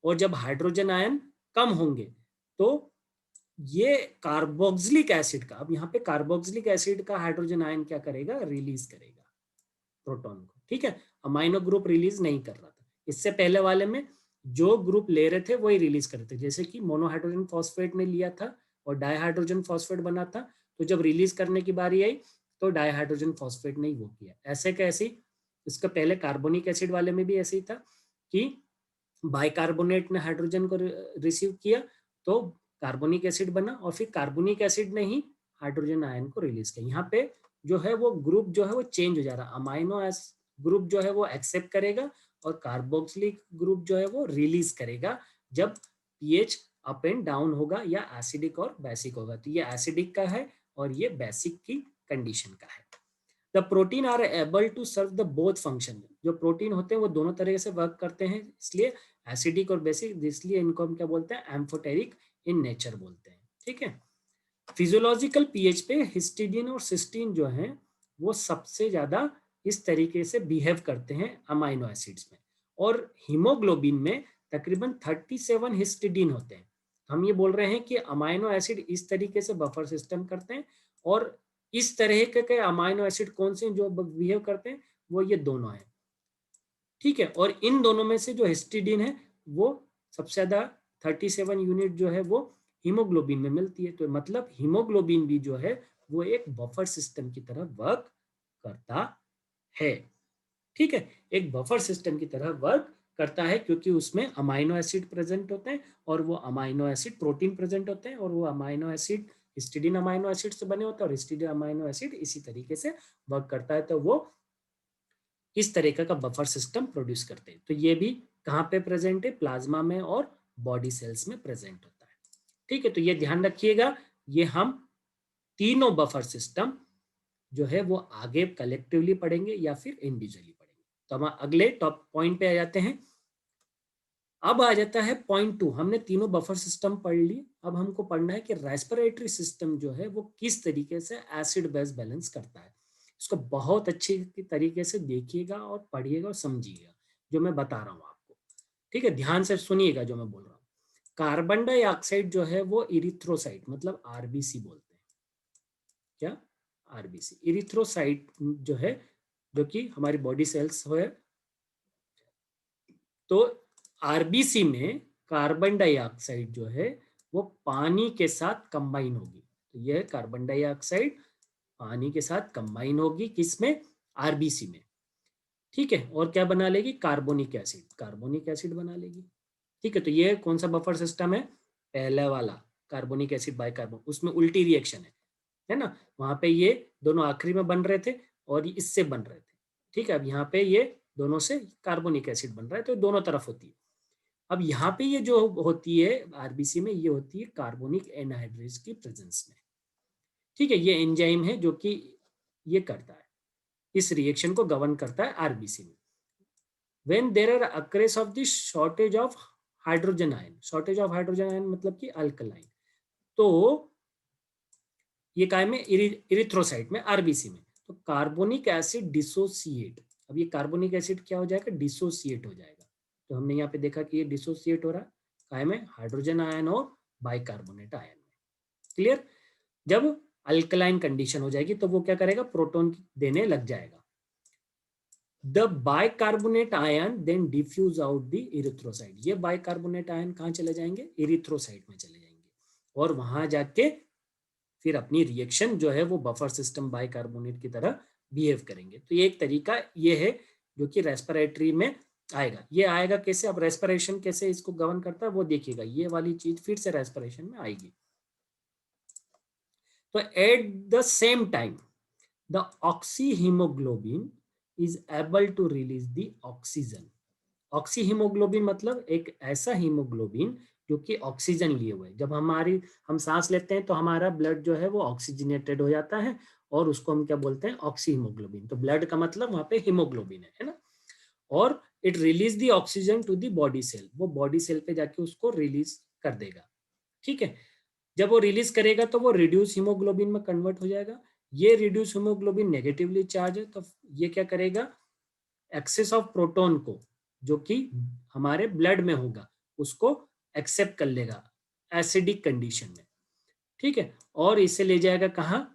और जब हाइड्रोजन आयन कम होंगे तो ये कार्बोक्सिलिक एसिड का, अब यहाँ पे कार्बोक्सिलिक एसिड का हाइड्रोजन आयन क्या करेगा, रिलीज करेगा प्रोटॉन को, ठीक है। अमाइनो ग्रुप रिलीज नहीं कर रहा था, इससे पहले वाले में जो ग्रुप ले रहे थे वही रिलीज कर रहे थे, जैसे कि मोनोहाइड्रोजन फॉस्फेट ने लिया था और डाईहाइड्रोजन फॉस्फेट बना था, तो जब रिलीज करने की बारी आई तो डाईहाइड्रोजन फॉस्फेट ने वो किया। ऐसे कैसे, इसका पहले कार्बोनिक एसिड वाले में भी ऐसे ही था कि बाइकार्बोनेट ने हाइड्रोजन को रिसीव किया तो कार्बोनिक एसिड बना, और फिर कार्बोनिक एसिड ने ही हाइड्रोजन आयन को रिलीज किया। यहाँ पे जो है वो ग्रुप जो है वो चेंज हो जा रहा है, अमाइनो ग्रुप जो है वो एक्सेप्ट करेगा और कार्बोक्सिलिक ग्रुप जो है वो रिलीज करेगा जब पीएच अप एंड डाउन होगा या एसिडिक और बेसिक होगा। तो ये एसिडिक का है और ये बेसिक की कंडीशन का है। The protein are able to serve the both function. जो प्रोटीन होते हैं वो दोनों तरह से वर्क करते हैं, इसलिए एसिडिक और बेसिक, इसलिए इनको हम क्या बोलते हैं, एम्फोटेरिक इन नेचर बोलते हैं, ठीक है। फिजियोलॉजिकल पीएच पे हिस्टिडीन और सिस्टीन जो है वो सबसे ज्यादा इस तरीके से बिहेव करते हैं अमाइनो एसिड्स में, और हीमोग्लोबिन में तकरीबन 37 हिस्टिडीन होते हैं। हम ये बोल रहे हैं कि अमाइनो एसिड इस तरीके से बफर सिस्टम करते हैं, और इस तरह के अमाइनो एसिड कौन से जो बिहेव करते हैं, वो ये दोनों हैं, ठीक है। और इन दोनों में से जो हिस्टिडीन है वो सबसे ज्यादा 37 यूनिट जो है वो हीमोग्लोबिन में मिलती है। तो मतलब हीमोग्लोबिन भी जो है वो एक बफर सिस्टम की तरह वर्क करता है, ठीक है, एक बफर सिस्टम की तरह वर्क करता है, क्योंकि उसमें अमाइनो एसिड प्रेजेंट होते हैं और वो अमाइनो एसिड प्रोटीन प्रेजेंट होते हैं, और वो amino acid histidine amino acid से बने होते हैं, और हिस्टिडीन अमाइनो एसिड इसी तरीके से वर्क करता है। तो वो इस तरीके का बफर सिस्टम प्रोड्यूस करते हैं। तो ये भी कहाँ पे प्रेजेंट है, प्लाज्मा में और बॉडी सेल्स में प्रेजेंट होता है, ठीक है। तो ये ध्यान रखिएगा, ये हम तीनों बफर सिस्टम जो है वो आगे कलेक्टिवली पढ़ेंगे या फिर इंडिविजुअली पढ़ेंगे। तो हम अगले टॉप पॉइंट पे आ जाते हैं। अब आ जाता है पॉइंट 2। हमने तीनों बफर सिस्टम पढ़ लिए, अब हमको पढ़ना है कि रेस्पिरेटरी सिस्टम जो है वो किस तरीके से एसिड बेस बैलेंस करता है। इसको बहुत अच्छे तरीके से देखिएगा और पढ़िएगा और समझिएगा जो मैं बता रहा हूँ आपको, ठीक है। ध्यान से सुनिएगा जो मैं बोल रहा हूँ। कार्बन डाइऑक्साइड जो है वो इरिथ्रोसाइट मतलब आरबीसी बोलते हैं। क्या, आरबीसी, इरिथ्रोसाइट जो है, जो कि हमारी बॉडी सेल्स है। तो आरबीसी में कार्बन डाइऑक्साइड जो है वो पानी के साथ कंबाइन होगी। तो यह कार्बन डाइऑक्साइड पानी के साथ कंबाइन होगी किसमें, आरबीसी में, ठीक है। और क्या बना लेगी, कार्बोनिक एसिड, कार्बोनिक एसिड बना लेगी, ठीक है। तो ये कौन सा बफर सिस्टम है, पहला वाला, कार्बोनिक एसिड बाइकार्बोन, उसमें उल्टी रिएक्शन है ना। वहां पे ये दोनों आखिरी में बन रहे थे और इससे बन रहे थे, ठीक है। अब यहाँ पे ये दोनों से कार्बोनिक एसिड बन रहा है, तो दोनों तरफ होती है। अब यहाँ पे ये जो होती है आरबीसी में, ये होती है कार्बोनिक एनहाइड्रेज की प्रेजेंस में, ठीक है। ये एंजाइम है जो कि ये करता है, इस रिएक्शन को गवर्न करता है आरबीसी में। When there are acres of the shortage of hydrogen ion, shortage of hydrogen ion मतलब कि अल्कलाइन, तो ये काय में, इरिथ्रोसाइट में, आरबीसी में। तो कार्बोनिक एसिड डिसोसिएट, अब ये कार्बोनिक एसिड क्या हो जाएगा, डिसोसिएट हो जाएगा। तो हमने यहाँ पे देखा कि ये डिसोसिएट हो रहा है काय में, हाइड्रोजन आयन और बाइकार्बोनेट आयन में। क्लियर? जब अल्कलाइन कंडीशन हो जाएगी तो वो क्या करेगा, प्रोटॉन देने लग जाएगा। The bicarbonate ion then diffuse out the erythrocyte. ये बाइकार्बोनेट आयन कहाँ चले जाएंगे, इरिथ्रोसाइट में चले जाएंगे, और वहां जाके फिर अपनी रिएक्शन जो है वो बफर सिस्टम बाइकार्बोनेट की तरह बिहेव करेंगे। तो ये एक तरीका ये है जो कि रेस्पिरेटरी में आएगा। ये आएगा कैसे, अब रेस्पिरेशन कैसे इसको गवर्न करता है वो देखिएगा, ये वाली चीज फिर से रेस्पिरेशन में आएगी। तो at the same time the oxyhemoglobin is able to release the oxygen. Oxyhemoglobin मतलब एक ऐसा हीमोग्लोबिन जो कि ऑक्सीजन लिए हुए है। जब हम सांस लेते हैं तो हमारा ब्लड जो है वो ऑक्सीजनेटेड हो जाता है, और उसको हम क्या बोलते हैं, ऑक्सीहीमोग्लोबिन। तो ब्लड का मतलब वहां पे हीमोग्लोबिन है ना। और it release the oxygen to the body cell, वो बॉडी सेल पे जाके उसको रिलीज कर देगा। ठीक है, जब वो रिलीज करेगा तो वो रिड्यूस हीमोग्लोबिन में कन्वर्ट हो जाएगा। ये रिड्यूस हीमोग्लोबिन नेगेटिवली चार्ज है, तो ये क्या करेगा, एक्सेस ऑफ प्रोटॉन को जो कि हमारे ब्लड में होगा उसको एक्सेप्ट कर लेगा एसिडिक कंडीशन में। ठीक है, और इसे ले जाएगा कहाँ,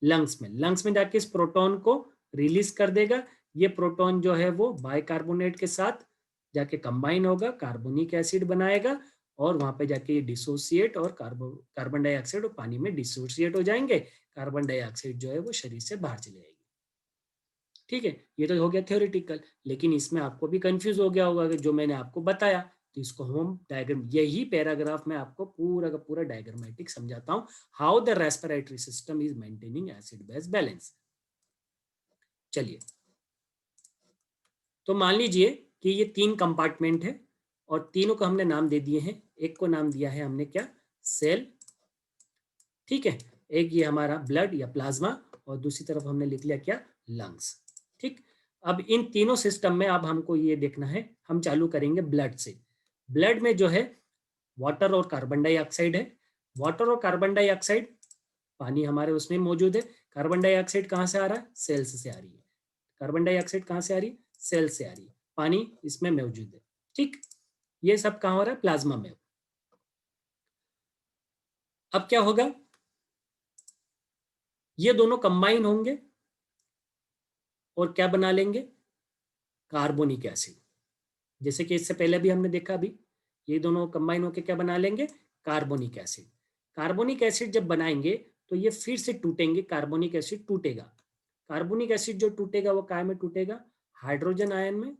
लंग्स में। लंग्स में जाके इस प्रोटॉन को रिलीज कर देगा। ये प्रोटॉन जो है वो बाइकार्बोनेट के साथ जाके कंबाइन होगा, कार्बोनिक एसिड बनाएगा, और वहां पे जाके ये डिसोसिएट और कार्बन डाइऑक्साइड और पानी में डिसोसिएट हो जाएंगे। कार्बन डाइऑक्साइड जो है वो शरीर से बाहर चले जाएगी। ठीक है, ये तो हो गया थ्योरेटिकल, लेकिन इसमें आपको भी कंफ्यूज हो गया होगा कि जो मैंने आपको बताया। तो इसको हम डायग्राम, यही पैराग्राफ में आपको पूरा का पूरा डायग्रामेटिक समझाता हूं, how the respiratory system is maintaining acid base balance. चलिए, तो मान लीजिए कि ये 3 कंपार्टमेंट है और तीनों को हमने नाम दे दिए हैं। एक को नाम दिया है हमने क्या, सेल। ठीक है, एक ये हमारा ब्लड या प्लाज्मा, और दूसरी तरफ हमने लिख लिया क्या, लंग्स। ठीक, अब इन तीनों सिस्टम में अब हमको ये देखना है, हम चालू करेंगे ब्लड से। ब्लड में जो है वाटर और कार्बन डाइऑक्साइड है। वाटर और कार्बन डाइऑक्साइड, पानी हमारे उसमें मौजूद है। कार्बन डाइऑक्साइड कहाँ से आ रहा है, सेल्स से आ रही है। कार्बन डाइऑक्साइड कहाँ से आ रही है, सेल से आ रही है। पानी इसमें मौजूद है। ठीक, ये सब कहाँ हो रहा है, प्लाज्मा में। अब क्या होगा, ये दोनों कंबाइन होंगे और क्या बना लेंगे, कार्बोनिक एसिड। जैसे कि इससे पहले भी हमने देखा, अभी ये दोनों कंबाइन होकर क्या बना लेंगे, कार्बोनिक एसिड। कार्बोनिक एसिड जब बनाएंगे तो ये फिर से टूटेंगे, कार्बोनिक एसिड टूटेगा। कार्बोनिक एसिड जो टूटेगा वो काय में टूटेगा, हाइड्रोजन आयन में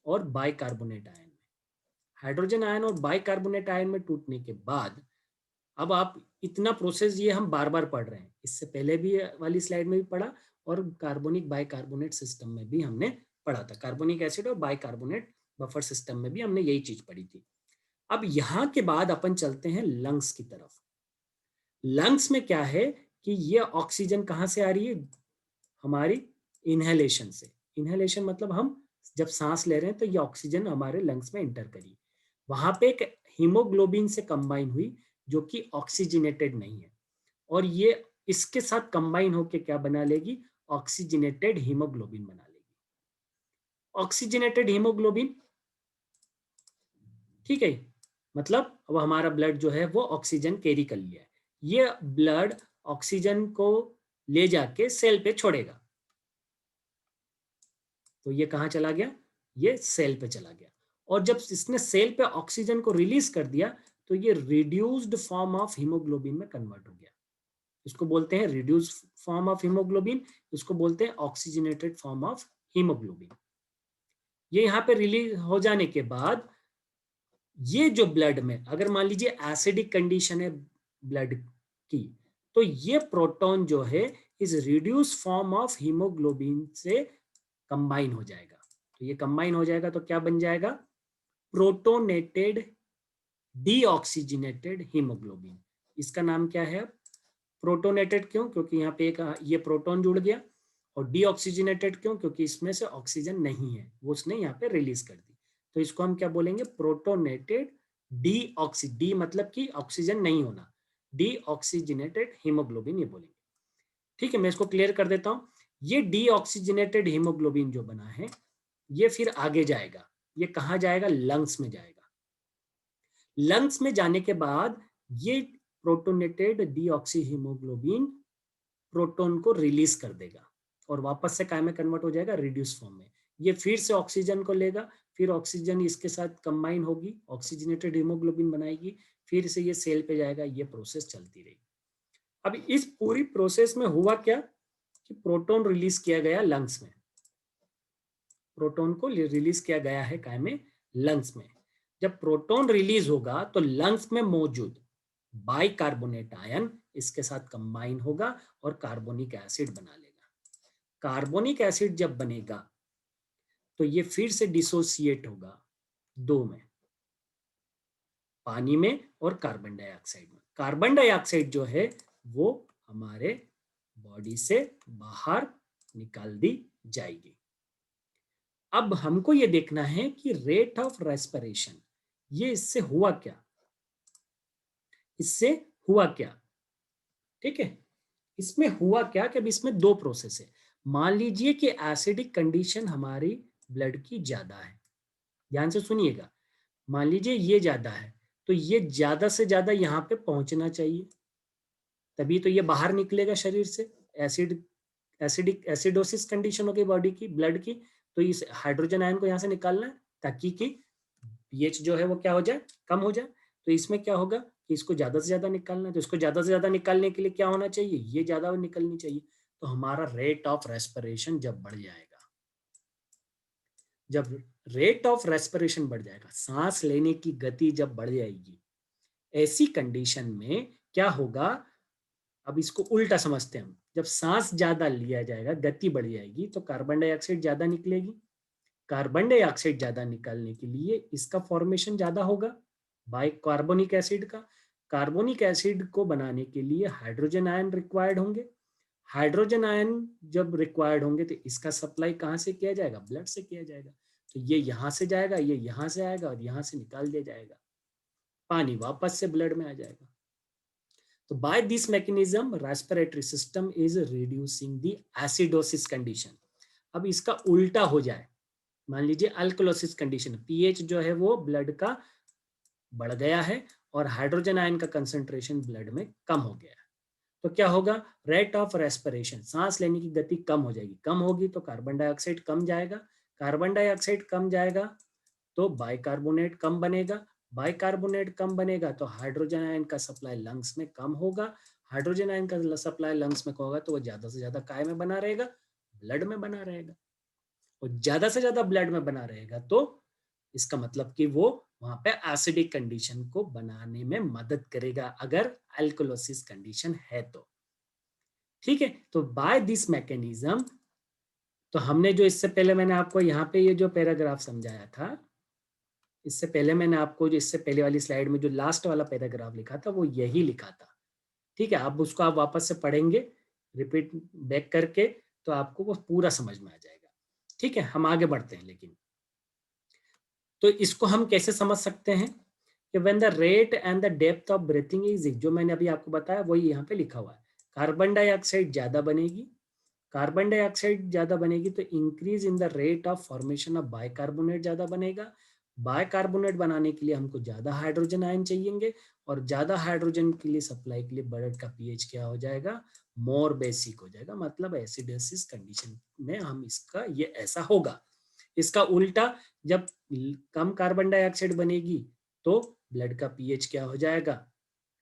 और बाइकार्बोनेट आयन में। हाइड्रोजन आयन और बाइकार्बोनेट आयन में टूटने के बाद, अब आप इतना प्रोसेस ये हम बार बार पढ़ रहे हैं, इससे पहले भी वाली स्लाइड में भी पढ़ा, और कार्बोनिक बाइकार्बोनेट सिस्टम में भी हमने पढ़ा था। कार्बोनिक एसिड और बाइकार्बोनेट बफर सिस्टम में भी हमने यही चीज पढ़ी थी। अब यहाँ के बाद अपन चलते हैं लंग्स की तरफ। लंग्स में क्या है कि ये ऑक्सीजन कहाँ से आ रही है, हमारी इनहेलेशन से। इनहेलेशन मतलब हम जब सांस ले रहे हैं तो ये ऑक्सीजन हमारे लंग्स में इंटर करी, वहां पे एक हीमोग्लोबिन से कंबाइन हुई जो कि ऑक्सीजनेटेड नहीं है, और ये इसके साथ कंबाइन होके क्या बना लेगी, ऑक्सीजनेटेड हीमोग्लोबिन बना लेगी। ऑक्सीजनेटेड हीमोग्लोबिन, ठीक है, मतलब अब हमारा ब्लड जो है वो ऑक्सीजन कैरी कर लिया है। ये ब्लड ऑक्सीजन को ले जाके सेल पे छोड़ेगा। तो ये कहाँ चला गया, ये सेल पे चला गया। और जब इसने सेल पे ऑक्सीजन को रिलीज कर दिया तो ये रिड्यूस्ड फॉर्म ऑफ हीमोग्लोबिन में कन्वर्ट हो गया। इसको बोलते हैं रिड्यूस फॉर्म ऑफ हीमोग्लोबिन, इसको बोलते हैं ऑक्सीजनेटेड फॉर्म ऑफ हीमोग्लोबिन। ये यहाँ पे रिलीज हो जाने के बाद, ये जो ब्लड में अगर मान लीजिए एसिडिक कंडीशन है ब्लड की, तो ये प्रोटॉन जो है इस रिड्यूस फॉर्म ऑफ हीमोग्लोबिन से कंबाइन हो जाएगा। तो ये कंबाइन हो जाएगा तो क्या बन जाएगा, प्रोटोनेटेड डीऑक्सीजनेटेड हीमोग्लोबिन। इसका नाम क्या है, प्रोटोनेटेड क्यों, क्योंकि यहाँ पे एक ये प्रोटॉन जुड़ गया, और डीऑक्सीजनेटेड क्यों, क्योंकि इसमें से ऑक्सीजन नहीं है, वो उसने यहाँ पे रिलीज कर दी। तो इसको हम क्या बोलेंगे, प्रोटोनेटेड डीऑक्सी, डी मतलब कि ऑक्सीजन नहीं होना, डीऑक्सीजनेटेड हीमोग्लोबिन ये बोलेंगे। ठीक है, मैं इसको क्लियर कर देता हूँ। ये डीऑक्सीजनेटेड हीमोग्लोबिन जो बना है ये फिर आगे जाएगा, ये कहाँ जाएगा, लंग्स में जाएगा। लंग्स में जाने के बाद ये प्रोटोनेटेड डीऑक्सीहीमोग्लोबिन प्रोटॉन को रिलीज कर देगा और वापस से काय में कन्वर्ट हो जाएगा, रिड्यूस फॉर्म में। ये फिर से ऑक्सीजन को लेगा, फिर ऑक्सीजन इसके साथ कंबाइन होगी, ऑक्सीजनेटेड हीमोग्लोबिन बनाएगी, फिर से ये सेल पे जाएगा। ये प्रोसेस चलती रही। अब इस पूरी प्रोसेस में हुआ क्या कि प्रोटॉन रिलीज किया गया लंग्स में, प्रोटॉन को रिलीज किया गया है काय में, लंग्स में। जब प्रोटॉन रिलीज होगा तो लंग्स में मौजूद बाइकार्बोनेट आयन इसके साथ कंबाइन होगा और कार्बोनिक एसिड बना लेगा। कार्बोनिक एसिड जब बनेगा तो ये फिर से डिसोसिएट होगा दो में, पानी में और कार्बन डाइऑक्साइड में। कार्बन डाइऑक्साइड जो है वो हमारे बॉडी से बाहर निकाल दी जाएगी। अब हमको ये देखना है कि रेट ऑफ रेस्पिरेशन, ये इससे हुआ क्या, इससे हुआ क्या। ठीक है, इसमें हुआ क्या कि अब इसमें दो प्रोसेस है। मान लीजिए कि एसिडिक कंडीशन हमारी ब्लड की ज्यादा है, ध्यान से सुनिएगा। मान लीजिए ये ज्यादा है तो ये ज्यादा से ज्यादा यहाँ पे पहुंचना चाहिए, तभी तो ये बाहर निकलेगा शरीर से। एसिडोसिस कंडीशन हो गई बॉडी की, ब्लड की, तो इस हाइड्रोजन आयन को यहाँ से निकालना है ताकि कि पीएच जो है वो क्या हो जाए, कम हो जाए। तो इसमें क्या होगा कि इसको ज्यादा से ज्यादा निकालना है, तो इसको ज्यादा से ज्यादा निकालने के लिए क्या होना चाहिए, ये ज्यादा निकलनी चाहिए। तो हमारा रेट ऑफ रेस्पिरेशन जब बढ़ जाएगा, जब रेट ऑफ रेस्पिरेशन बढ़ जाएगा, सांस लेने की गति जब बढ़ जाएगी, ऐसी कंडीशन में क्या होगा, अब इसको उल्टा समझते हैं हम। जब सांस ज्यादा लिया जाएगा, गति बढ़ जाएगी, तो कार्बन डाइऑक्साइड ज्यादा निकलेगी। कार्बन डाइऑक्साइड ज्यादा निकालने के लिए इसका फॉर्मेशन ज्यादा होगा बाय कार्बोनिक एसिड का। कार्बोनिक एसिड को बनाने के लिए हाइड्रोजन आयन रिक्वायर्ड होंगे। हाइड्रोजन आयन जब रिक्वायर्ड होंगे तो इसका सप्लाई कहाँ से किया जाएगा, ब्लड से किया जाएगा। तो ये यहाँ से जाएगा, ये यहाँ से आएगा और यहाँ से निकाल दिया जाएगा, पानी वापस से ब्लड में आ जाएगा। तो by this mechanism respiratory system is reducing the acidosis condition। अब इसका उल्टा हो जाए, मान लीजिए अल्कलोसिस कंडीशन, पीएच जो है वो ब्लड का बढ़ गया है और हाइड्रोजन आयन का कंसंट्रेशन ब्लड में कम हो गया है, तो क्या होगा, रेट ऑफ रेस्पिरेशन, सांस लेने की गति कम हो जाएगी। कम होगी तो कार्बन डाइऑक्साइड कम जाएगा, कार्बन डाइऑक्साइड कम जाएगा तो बाइकार्बोनेट कम बनेगा, बाइकार्बोनेट कम बनेगा तो हाइड्रोजन आयन का सप्लाई लंग्स में कम होगा। हाइड्रोजन आयन का सप्लाई लंग्स में होगा तो वो ज्यादा से ज्यादा काय में बना रहेगा, ब्लड में बना रहेगा। और ज्यादा से ज्यादा ब्लड में बना रहेगा तो इसका मतलब कि वो वहां पे एसिडिक कंडीशन को बनाने में मदद करेगा, अगर अल्कोलोसिस कंडीशन है तो। ठीक है, तो बाय दिस मैकेनिज्म, तो हमने जो इससे पहले मैंने आपको यहाँ पे ये जो पैराग्राफ समझाया था, इससे पहले मैंने आपको जो इससे पहले वाली स्लाइड में जो लास्ट वाला पैराग्राफ लिखा था वो यही लिखा था। ठीक है, अब उसको आप वापस से पढ़ेंगे रिपीट बैक करके तो आपको वो पूरा समझ में आ जाएगा। ठीक है, हम आगे बढ़ते हैं। लेकिन तो इसको हम कैसे समझ सकते हैं कि when the rate and the depth of breathing is, जो मैंने अभी आपको बताया वही यहाँ पे लिखा हुआ है। कार्बन डाइऑक्साइड ज्यादा बनेगी, कार्बन डाइऑक्साइड ज्यादा बनेगी तो increase in the rate of formation of bicarbonate ज्यादा बनेगा। बाइकार्बोनेट बनाने के लिए हमको ज्यादा हाइड्रोजन आयन चाहिएंगे और ज्यादा हाइड्रोजन के लिए सप्लाई के लिए ब्लड का पीएच क्या हो जाएगा, मोर बेसिक हो जाएगा। मतलब एसिडोसिस कंडीशन में हम इसका ये ऐसा होगा। इसका उल्टा, जब कम कार्बन डाइऑक्साइड बनेगी तो ब्लड का पीएच क्या हो जाएगा,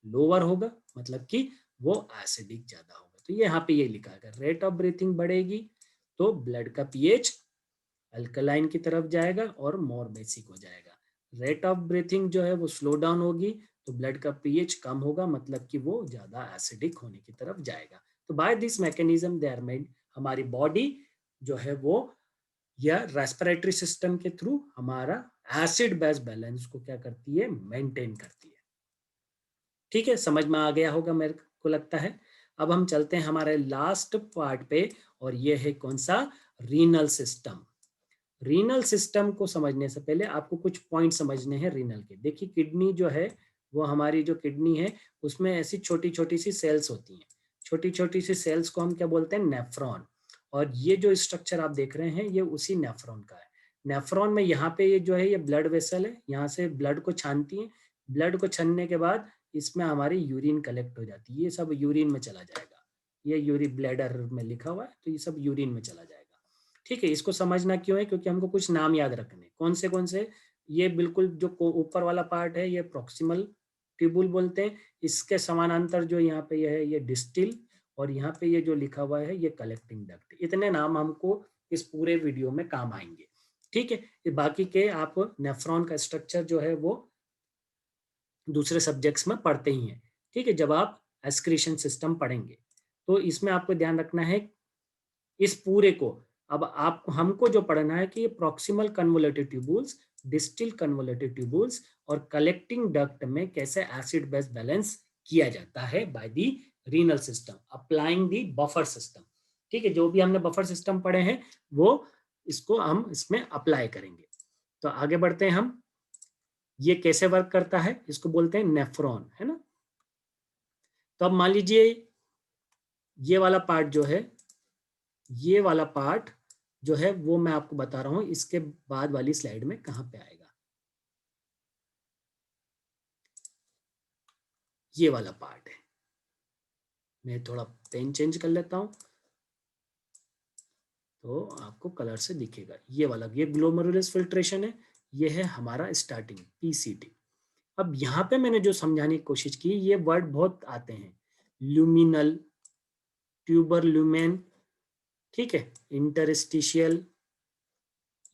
लोअर होगा, मतलब कि वो एसिडिक ज्यादा होगा। तो ये यहाँ पे ये लिखा है, रेट ऑफ ब्रीथिंग बढ़ेगी तो ब्लड का पीएच अल्कलाइन की तरफ जाएगा और मोर बेसिक हो जाएगा। रेट ऑफ ब्रीथिंग जो है वो स्लो डाउन होगी तो ब्लड का पीएच कम होगा, मतलब कि वो ज्यादा एसिडिक होने की तरफ जाएगा। तो by this mechanism they are made, हमारी बॉडी जो है वो या रेस्पिरेटरी सिस्टम के थ्रू हमारा एसिड बेस बैलेंस को क्या करती है, मेंटेन करती है। ठीक है, समझ में आ गया होगा मेरे को लगता है। अब हम चलते हैं हमारे लास्ट पार्ट पे और ये है कौन सा, रीनल सिस्टम। रीनल सिस्टम को समझने से पहले आपको कुछ पॉइंट समझने हैं रीनल के। देखिए किडनी जो है वो, हमारी जो किडनी है उसमें ऐसी छोटी छोटी सी सेल्स होती हैं। छोटी छोटी सी सेल्स को हम क्या बोलते हैं, नेफ्रॉन। और ये जो स्ट्रक्चर आप देख रहे हैं ये उसी नेफ्रॉन का है। नेफ्रॉन में यहाँ पे ये जो है ये ब्लड वेसल है, यहाँ से ब्लड को छानती है, ब्लड को छानने के बाद इसमें हमारी यूरिन कलेक्ट हो जाती है, ये सब यूरिन में चला जाएगा। ये यूरी ब्लैडर में लिखा हुआ है तो ये सब यूरिन में चला जाएगा। ठीक है, इसको समझना क्यों है, क्योंकि हमको कुछ नाम याद रखने। कौन से, ये बिल्कुल जो ऊपर वाला पार्ट है ये प्रॉक्सिमल ट्यूबुल बोलते हैं। इसके समानांतर जो यहाँ पे ये है ये डिस्टिल, और यहाँ पे ये जो लिखा हुआ है ये कलेक्टिंग डक्ट। इतने नाम हमको इस पूरे वीडियो में काम आएंगे। ठीक है, ये बाकी के आप नेफ्रॉन का स्ट्रक्चर जो है वो दूसरे सब्जेक्ट्स में पढ़ते ही हैं। ठीक है, जब आप एक्सक्रीशन सिस्टम पढ़ेंगे तो इसमें आपको ध्यान रखना है इस पूरे को। अब आप हमको जो पढ़ना है कि ये proximal convoluted tubules, distil convoluted tubules और कलेक्टिंग डक्ट में कैसे एसिड बेस बैलेंस किया जाता है by the renal system applying the buffer system. ठीक है, जो भी हमने बफर सिस्टम पढ़े हैं वो इसको हम इसमें अप्लाई करेंगे। तो आगे बढ़ते हैं हम। ये कैसे वर्क करता है, इसको बोलते हैं नेफ्रॉन, है ना। तो अब मान लीजिए ये वाला पार्ट जो है, ये वाला पार्ट जो है वो मैं आपको बता रहा हूं इसके बाद वाली स्लाइड में कहां पे आएगा। ये वाला पार्ट है, मैं थोड़ा पेन चेंज कर लेता हूं तो आपको कलर से दिखेगा। ये वाला, ये ग्लोमेरुलस फिल्ट्रेशन है, ये है हमारा स्टार्टिंग पीसीटी। अब यहाँ पे मैंने जो समझाने की कोशिश की, ये वर्ड बहुत आते हैं, ल्यूमिनल, ट्यूबर ल्यूमेन, ठीक है, इंटरस्टिशियल,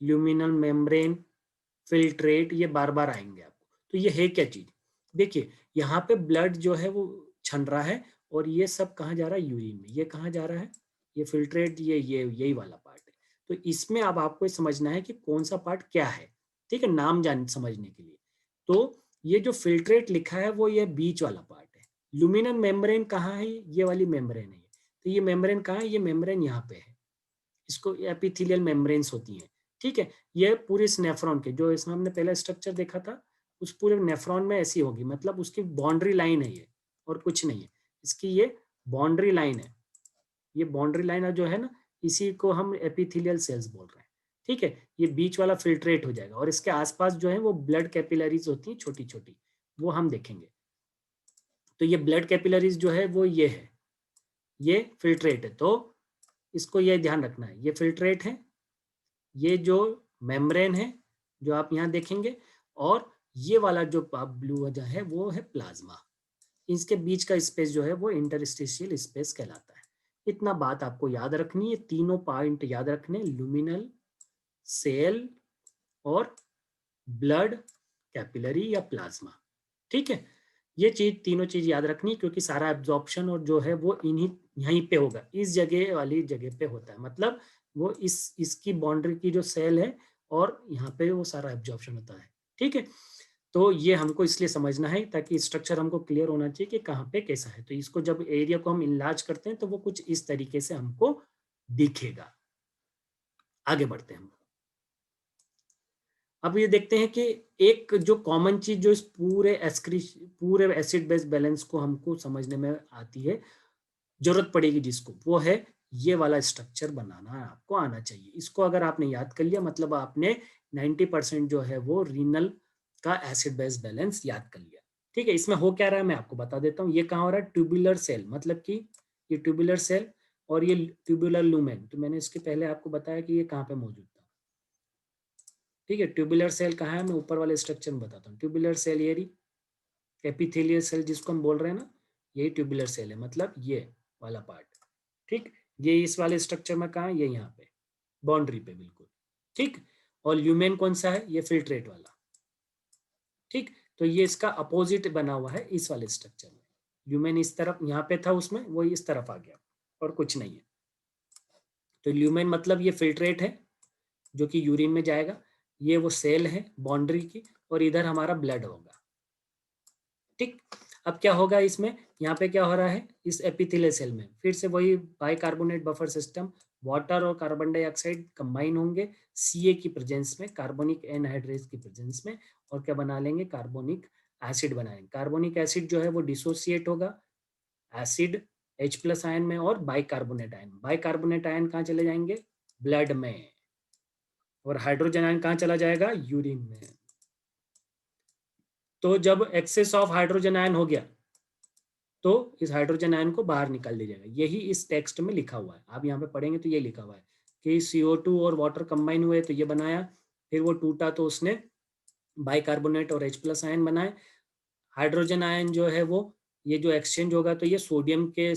ल्यूमिनल मेम्ब्रेन, फिल्ट्रेट, ये बार बार आएंगे आपको। तो ये है क्या चीज, देखिए यहाँ पे ब्लड जो है वो छन रहा है और ये सब कहाँ जा रहा है, यूरिन में। ये कहाँ जा रहा है, ये फिल्ट्रेट, ये यही वाला पार्ट है। तो इसमें अब आपको समझना है कि कौन सा पार्ट क्या है। ठीक है, नाम जान समझने के लिए। तो ये जो फिल्ट्रेट लिखा है वो ये बीच वाला पार्ट है। ल्यूमिनल मेम्ब्रेन कहाँ है, ये वाली मेम्ब्रेन है। तो ये मेम्ब्रेन कहाँ है, ये मेम्ब्रेन यहाँ पे है। इसको एपिथेलियल मेम्ब्रेन्स होती हैं। ठीक है, ये पूरे इस नेफ्रॉन के, जो इसमें हमने पहला स्ट्रक्चर देखा था उस पूरे नेफ्रॉन में ऐसी होगी, मतलब उसकी बाउंड्री लाइन है ये, और कुछ नहीं है। इसकी ये बाउंड्री लाइन है, ये बाउंड्री लाइन जो है ना, इसी को हम एपिथेलियल सेल्स बोल रहे हैं। ठीक है, ये बीच वाला फिल्ट्रेट हो जाएगा और इसके आसपास जो है वो ब्लड कैपिलरीज होती हैं छोटी छोटी, वो हम देखेंगे। तो ये ब्लड कैपिलरीज जो है वो ये है, ये फिल्ट्रेट है। तो इसको ये ध्यान रखना है, ये फिल्ट्रेट है, ये जो मेम्ब्रेन है जो आप यहाँ देखेंगे, और ये वाला जो ब्लू वजह है वो है प्लाज्मा। इसके बीच का स्पेस जो है वो इंटरस्टिशियल स्पेस कहलाता है। इतना बात आपको याद रखनी है, तीनों पॉइंट याद रखने, लुमिनल, सेल और ब्लड कैपिलरी या प्लाज्मा। ठीक है, ये चीज, तीनों चीज याद रखनी, क्योंकि सारा एब्जॉर्प्शन और जो है वो इन्हीं यहीं पे होगा, इस जगह वाली जगह पे होता है। मतलब वो इसकी बाउंड्री की जो सेल है और यहाँ पे वो सारा एब्जॉर्प्शन होता है। ठीक है, तो ये हमको इसलिए समझना है ताकि स्ट्रक्चर हमको क्लियर होना चाहिए कि कहाँ पे कैसा है। तो इसको जब एरिया को हम इनलार्ज करते हैं तो वो कुछ इस तरीके से हमको दिखेगा। आगे बढ़ते हैं हम। अब ये देखते हैं कि एक जो कॉमन चीज जो इस पूरे एसिड बेस बैलेंस को हमको समझने में आती है, जरूरत पड़ेगी जिसको, वो है ये वाला स्ट्रक्चर बनाना आपको आना चाहिए। इसको अगर आपने याद कर लिया मतलब आपने 90% जो है वो रीनल का एसिड बेस बैलेंस याद कर लिया। ठीक है, इसमें हो क्या रहा है मैं आपको बता देता हूँ। ये कहाँ हो रहा है, ट्यूबुलर सेल, मतलब कि ये ट्यूबुलर सेल और ये ट्यूबुलर लूमेन। तो मैंने इसके पहले आपको बताया कि ये कहाँ पे मौजूद था। ठीक है, ट्यूबुलर सेल कहाँ है, मैं ऊपर वाले स्ट्रक्चर में बताता हूँ। ट्यूबुलर सेल ये एपिथेलियल सेल जिसको हम बोल रहे हैं ना, यही ट्यूबुलर सेल है, मतलब ये वाला पार्ट। ठीक, ये इस वाले स्ट्रक्चर में कहाँ है, ये यहाँ पे बाउंड्री पे बिल्कुल। ठीक, और ल्यूमेन कौन सा है, ये फिल्ट्रेट वाला। ठीक, तो ये इसका अपोजिट बना हुआ है इस वाले स्ट्रक्चर में। ल्यूमेन इस तरफ यहाँ पे था उसमें, वो इस तरफ आ गया और कुछ नहीं है। तो ल्यूमेन मतलब ये फिल्ट्रेट है जो कि यूरिन में जाएगा, ये वो सेल है बाउंड्री की, और इधर हमारा ब्लड होगा। ठीक, अब क्या होगा इसमें, यहाँ पे क्या हो रहा है, इस एपिथेलियल सेल में फिर से वही बाइकार्बोनेट बफर सिस्टम, वाटर और कार्बन डाइऑक्साइड कंबाइन होंगे Ca की प्रेजेंस में, कार्बोनिक एनहाइड्रेस की प्रेजेंस में, और क्या बना लेंगे, कार्बोनिक एसिड बनाएंगे। कार्बोनिक एसिड जो है वो डिसोसिएट होगा एसिड H+ आयन में और बाइकार्बोनेट आयन। बाइकार्बोनेट आयन कहाँ चले जाएंगे, ब्लड में, और हाइड्रोजन आयन कहाँ चला जाएगा, यूरिन में। तो जब एक्सेस ऑफ हाइड्रोजन आयन हो गया तो इस हाइड्रोजन आयन को बाहर निकाल दिया जाएगा। यही इस टेक्स्ट में लिखा हुआ है, आप यहाँ पे पढ़ेंगे तो ये लिखा हुआ है कि CO2 और वाटर कंबाइन हुए तो ये बनाया, फिर वो टूटा तो उसने बाइकार्बोनेट और H+ आयन बनाए। हाइड्रोजन आयन जो है वो ये जो एक्सचेंज होगा तो ये सोडियम के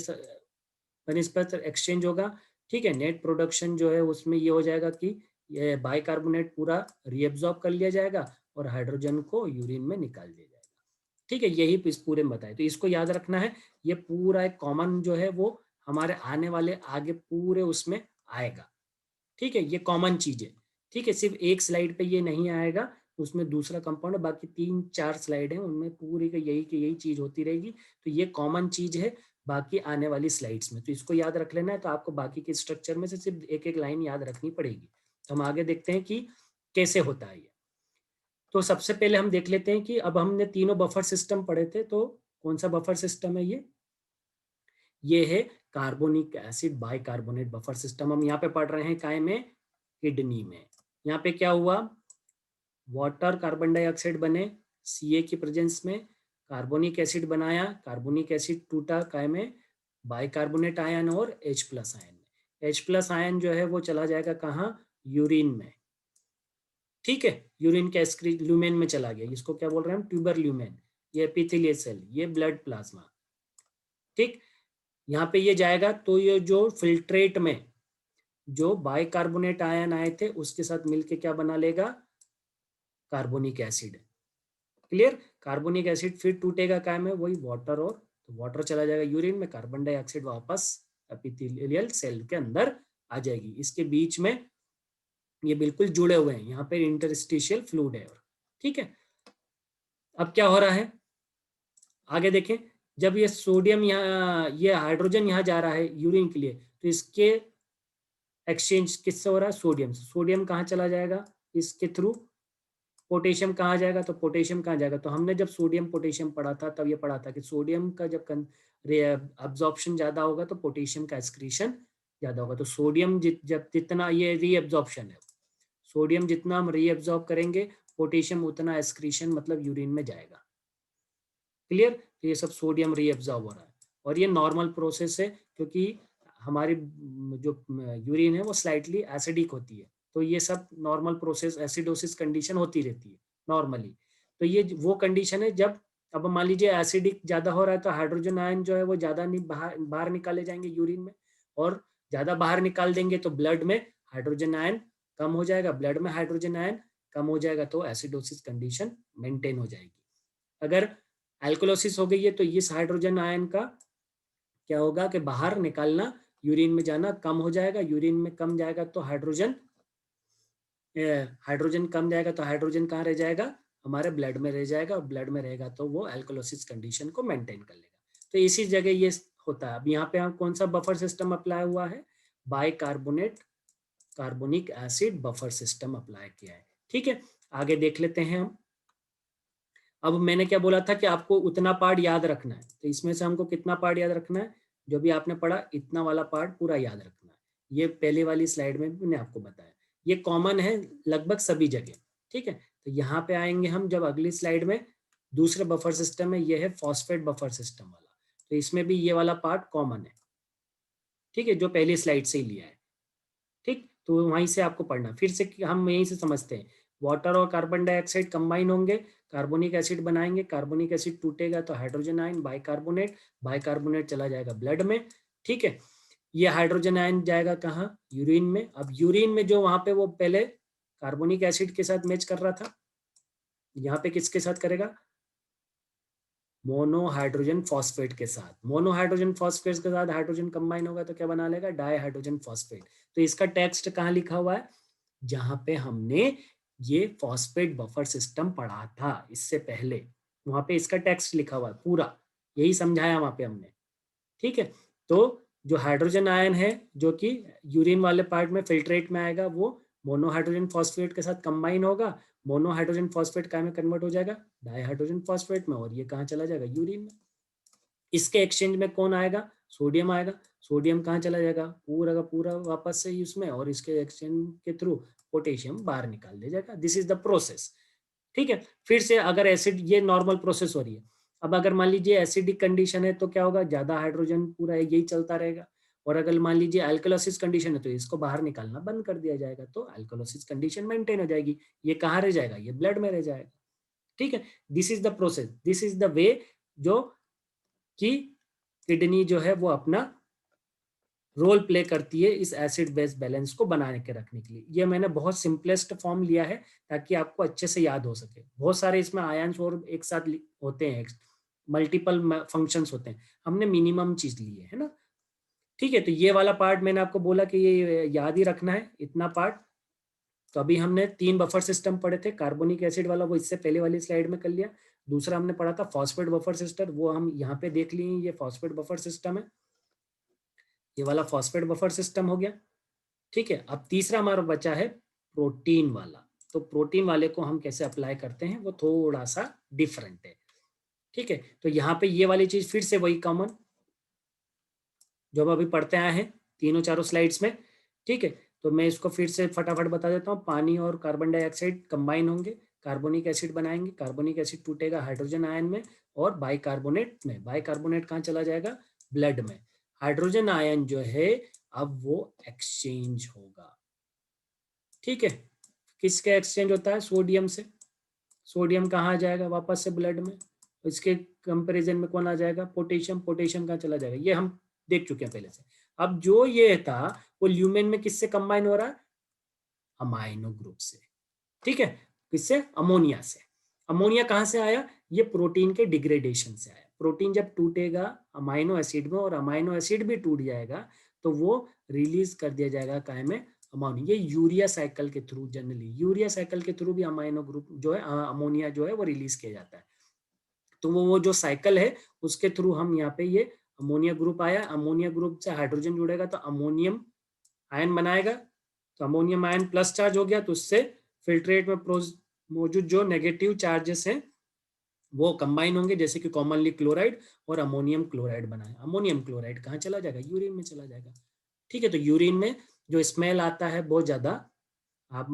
बनिस्पत एक्सचेंज होगा, ठीक है। नेट प्रोडक्शन जो है उसमें ये हो जाएगा कि ये बाइकार्बोनेट पूरा रीएब्जॉर्ब कर लिया जाएगा और हाइड्रोजन को यूरिन में निकाल दिया जाएगा, ठीक है। यही इस पूरे में बताए, तो इसको याद रखना है। ये पूरा एक कॉमन जो है वो हमारे आने वाले आगे पूरे उसमें आएगा, ठीक है। ये कॉमन चीज है, ठीक है। सिर्फ एक स्लाइड पे ये नहीं आएगा, उसमें दूसरा कंपाउंड है, बाकी 3-4 स्लाइड है उनमें पूरी का यही चीज होती रहेगी। तो ये कॉमन चीज है बाकी आने वाली स्लाइड्स में, तो इसको याद रख लेना है। तो आपको बाकी के स्ट्रक्चर में से सिर्फ एक एक लाइन याद रखनी पड़ेगी। तो हम आगे देखते हैं कि कैसे होता है ये। तो सबसे पहले हम देख लेते हैं कि अब हमने तीनों बफर सिस्टम पढ़े थे, तो कौन सा बफर सिस्टम है ये है carbonic acid bicarbonate buffer system. हम यहाँ पे पढ़ रहे हैं काय में, किडनी में। यहाँ पे क्या हुआ, वाटर कार्बन डाइऑक्साइड बने Ca की प्रेजेंस में, कार्बोनिक एसिड बनाया, कार्बोनिक एसिड टूटा काय में, बाइकार्बोनेट आयन और H+ आयन में। H+ आयन जो है वो चला जाएगा कहाँ, यूरिन में, ठीक है। यूरिन के ल्यूमेन में चला गया, इसको क्या बोल रहे हैं हम, ट्यूबर ल्यूमेन। ये एपिथेलियल सेल, ये ब्लड प्लाज्मा, ठीक। यहाँ पे ये जाएगा तो ये जो फिल्ट्रेट में जो बाइकार्बोनेट आयन आए थे उसके साथ मिलके क्या बना लेगा, carbonic acid. Clear, carbonic acid फिर टूटेगा काय में, वही वाटर, और तो वाटर चला जाएगा यूरिन में, कार्बन डाइऑक्साइड वापस एपिथेलियल सेल के अंदर आ जाएगी। इसके बीच में ये बिल्कुल जुड़े हुए हैं, यहाँ पे इंटरस्टिशियल फ्लूइड है, ठीक है। अब क्या हो रहा है आगे देखें, जब ये सोडियम यहाँ, ये हाइड्रोजन यहाँ जा रहा है यूरिन के लिए, तो इसके एक्सचेंज किससे हो रहा है, सोडियम से। सोडियम कहाँ चला जाएगा, इसके थ्रू। पोटेशियम कहाँ जाएगा, तो पोटेशियम कहाँ जाएगा, तो हमने जब सोडियम पोटेशियम पढ़ा था तब ये पढ़ा था कि सोडियम का जब अब्जॉर्प्शन ज्यादा होगा तो पोटेशियम का एक्सक्रीशन ज्यादा होगा। तो सोडियम जब जितना ये रीएब्जॉर्प्शन है, सोडियम जितना हम रीएब्जॉर्ब करेंगे पोटेशियम उतना एक्सक्रीशन मतलब यूरिन में जाएगा। क्लियर, तो ये सब सोडियम रीएब्जॉर्ब हो रहा है और ये नॉर्मल प्रोसेस है, क्योंकि हमारी जो यूरिन है वो स्लाइटली एसिडिक होती है, तो ये सब नॉर्मल प्रोसेस, एसिडोसिस कंडीशन होती रहती है नॉर्मली। तो ये वो कंडीशन है जब, अब मान लीजिए एसिडिक ज्यादा हो रहा है तो हाइड्रोजन आयन जो है वो ज्यादा नहीं बाहर निकाले जाएंगे यूरिन में, और ज्यादा बाहर निकाल देंगे तो ब्लड में हाइड्रोजन आयन कम हो जाएगा, ब्लड में हाइड्रोजन आयन कम हो जाएगा तो एसिडोसिस कंडीशन मेंटेन हो जाएगी। अगर एल्कोलोसिस हो गई है तो इस हाइड्रोजन आयन का क्या होगा कि बाहर निकालना, यूरिन में जाना कम हो जाएगा। यूरिन में कम जाएगा तो हाइड्रोजन कम जाएगा तो हाइड्रोजन कहाँ रह जाएगा, हमारे ब्लड में रह जाएगा, और ब्लड में रहेगा तो वो एल्कोलोसिस कंडीशन को मेंटेन कर लेगा। तो इसी जगह ये होता है। अब यहाँ पे हम कौन सा बफर सिस्टम अप्लाई हुआ है, bicarbonate carbonic acid buffer system apply किया है, ठीक है। आगे देख लेते हैं हम। अब मैंने क्या बोला था कि आपको उतना पार्ट याद रखना है, तो इसमें से हमको कितना पार्ट याद रखना है, जो भी आपने पढ़ा इतना वाला पार्ट पूरा याद रखना है। ये पहले वाली स्लाइड में भी मैंने आपको बताया, ये कॉमन है लगभग सभी जगह, ठीक है। तो यहाँ पे आएंगे हम जब अगली स्लाइड में, दूसरे बफर सिस्टम में ये है फॉस्फेट बफर सिस्टम वाला, तो इसमें भी ये वाला पार्ट कॉमन है, ठीक है, जो पहली स्लाइड से ही लिया है, ठीक। तो वहीं से आपको पढ़ना, फिर से हम यहीं से समझते हैं। वाटर और कार्बन डाइऑक्साइड कंबाइन होंगे, कार्बोनिक एसिड बनाएंगे, कार्बोनिक एसिड टूटेगा तो हाइड्रोजन आयन बाइकार्बोनेट, बाइकार्बोनेट चला जाएगा ब्लड में, ठीक है। ये हाइड्रोजन आयन जाएगा कहाँ, यूरिन में। अब यूरिन में जो वहां पे वो पहले कार्बोनिक एसिड के साथ मैच कर रहा था, यहाँ पे किसके साथ करेगा, मोनोहाइड्रोजन फॉस्फेट के साथ। मोनोहाइड्रोजन फॉस्फेट के साथ हाइड्रोजन कंबाइन होगा तो क्या बना लेगा, डाई हाइड्रोजन फॉस्फेट। तो इसका टेक्स्ट कहाँ लिखा हुआ है, जहां पे हमने ये फॉस्फेट बफर सिस्टम पढ़ा था इससे पहले, वहां पे इसका टेक्स्ट लिखा हुआ है पूरा, यही समझाया वहां पे हमने, ठीक है। तो जो हाइड्रोजन आयन है जो कि यूरिन वाले पार्ट में फिल्ट्रेट में आएगा, वो मोनोहाइड्रोजन फॉस्फेट के साथ कंबाइन होगा, मोनोहाइड्रोजन फॉस्फेट काय में कन्वर्ट हो जाएगा, डाईहाइड्रोजन फॉस्फेट में, और ये कहाँ चला जाएगा, यूरिन में। इसके एक्सचेंज में कौन आएगा, सोडियम आएगा। सोडियम कहाँ चला जाएगा, पूरा का पूरा वापस से उसमें, और इसके एक्सचेंज के थ्रू पोटेशियम बाहर निकाल दिया जाएगा। This is the process. ठीक है। फिर से अगर एसिड, ये नॉर्मल प्रोसेस हो रही है, अब अगर मान लीजिए एसिडिक कंडीशन है तो क्या होगा, ज्यादा हाइड्रोजन पूरा यही चलता रहेगा। और अगर मान लीजिए अल्कलोसिस कंडीशन है तो इसको बाहर निकालना बंद कर दिया जाएगा, तो अल्कलोसिस कंडीशन मेंटेन हो जाएगी। ये कहाँ रह जाएगा, ये ब्लड में रह जाएगा। ठीक है, this is the process, this is the way जो कि किडनी जो है वो अपना रोल प्ले करती है इस एसिड बेस बैलेंस को बनाने के रखने के लिए। ये मैंने बहुत सिंपलेस्ट फॉर्म लिया है ताकि आपको अच्छे से याद हो सके। बहुत सारे इसमें आयंस और एक साथ होते हैं, मल्टीपल फंक्शंस होते हैं, हमने मिनिमम चीज ली है ना। ठीक है, तो ये वाला पार्ट मैंने आपको बोला कि ये याद ही रखना है, इतना पार्ट। तो अभी हमने 3 बफर सिस्टम पढ़े थे, कार्बोनिक एसिड वाला वो इससे पहले वाली स्लाइड में कर लिया। दूसरा हमने पढ़ा था फॉस्फेट बफर सिस्टम, वो हम यहाँ पे देख लिए, ये फॉस्फेट बफर सिस्टम है, ये वाला फॉस्फेट बफर सिस्टम हो गया। ठीक है, अब तीसरा हमारा बचा है प्रोटीन वाला। तो प्रोटीन वाले को हम कैसे अप्लाई करते हैं वो थोड़ा सा डिफरेंट है। ठीक है, तो यहाँ पे ये वाली चीज फिर से वही कॉमन जो हम अभी पढ़ते आए हैं तीनों चारों स्लाइड्स में। ठीक है, तो मैं इसको फिर से फटाफट बता देता हूँ। पानी और कार्बन डाइऑक्साइड कंबाइन होंगे, कार्बोनिक एसिड बनाएंगे, कार्बोनिक एसिड टूटेगा हाइड्रोजन आयन में और बाइकार्बोनेट में। बाइकार्बोनेट कहाँ चला जाएगा, ब्लड में। हाइड्रोजन आयन जो है अब वो एक्सचेंज होगा। ठीक है, किसके एक्सचेंज होता है, सोडियम से। सोडियम कहाँ आ जाएगा, वापस से ब्लड में। इसके कंपैरिजन में कौन आ जाएगा, पोटेशियम। पोटेशियम कहाँ चला जाएगा, ये हम देख चुके हैं पहले से। अब जो ये था वो ल्यूमेन में किससे कंबाइन हो रहा है, अमाइनो ग्रुप से। ठीक है, किससे, अमोनिया से। अमोनिया कहाँ से आया, ये प्रोटीन के डिग्रेडेशन से आया। प्रोटीन जब टूटेगा अमाइनो एसिड में और अमाइनो एसिड भी टूट जाएगा तो वो रिलीज कर दिया जाएगा काय में, अमोनिया। ये यूरिया साइकिल के थ्रू, जनरली यूरिया साइकिल के थ्रू भी अमाइनो ग्रुप जो है, अमोनिया जो है वो रिलीज किया जाता है। तो वो जो साइकिल है उसके थ्रू हम यहाँ पे ये अमोनिया ग्रुप आया, अमोनिया ग्रुप से हाइड्रोजन जुड़ेगा तो अमोनियम आयन बनाएगा। तो अमोनियम आयन प्लस चार्ज हो गया, तो उससे फिल्ट्रेट में मौजूद जो नेगेटिव चार्जेस हैं वो कंबाइन होंगे, जैसे कि कॉमनली क्लोराइड और अमोनियम क्लोराइड बनाए। अमोनियम क्लोराइड कहाँ चला जाएगा, यूरिन में चला जाएगा। ठीक है, तो यूरिन में जो स्मेल आता है बहुत ज्यादा, आप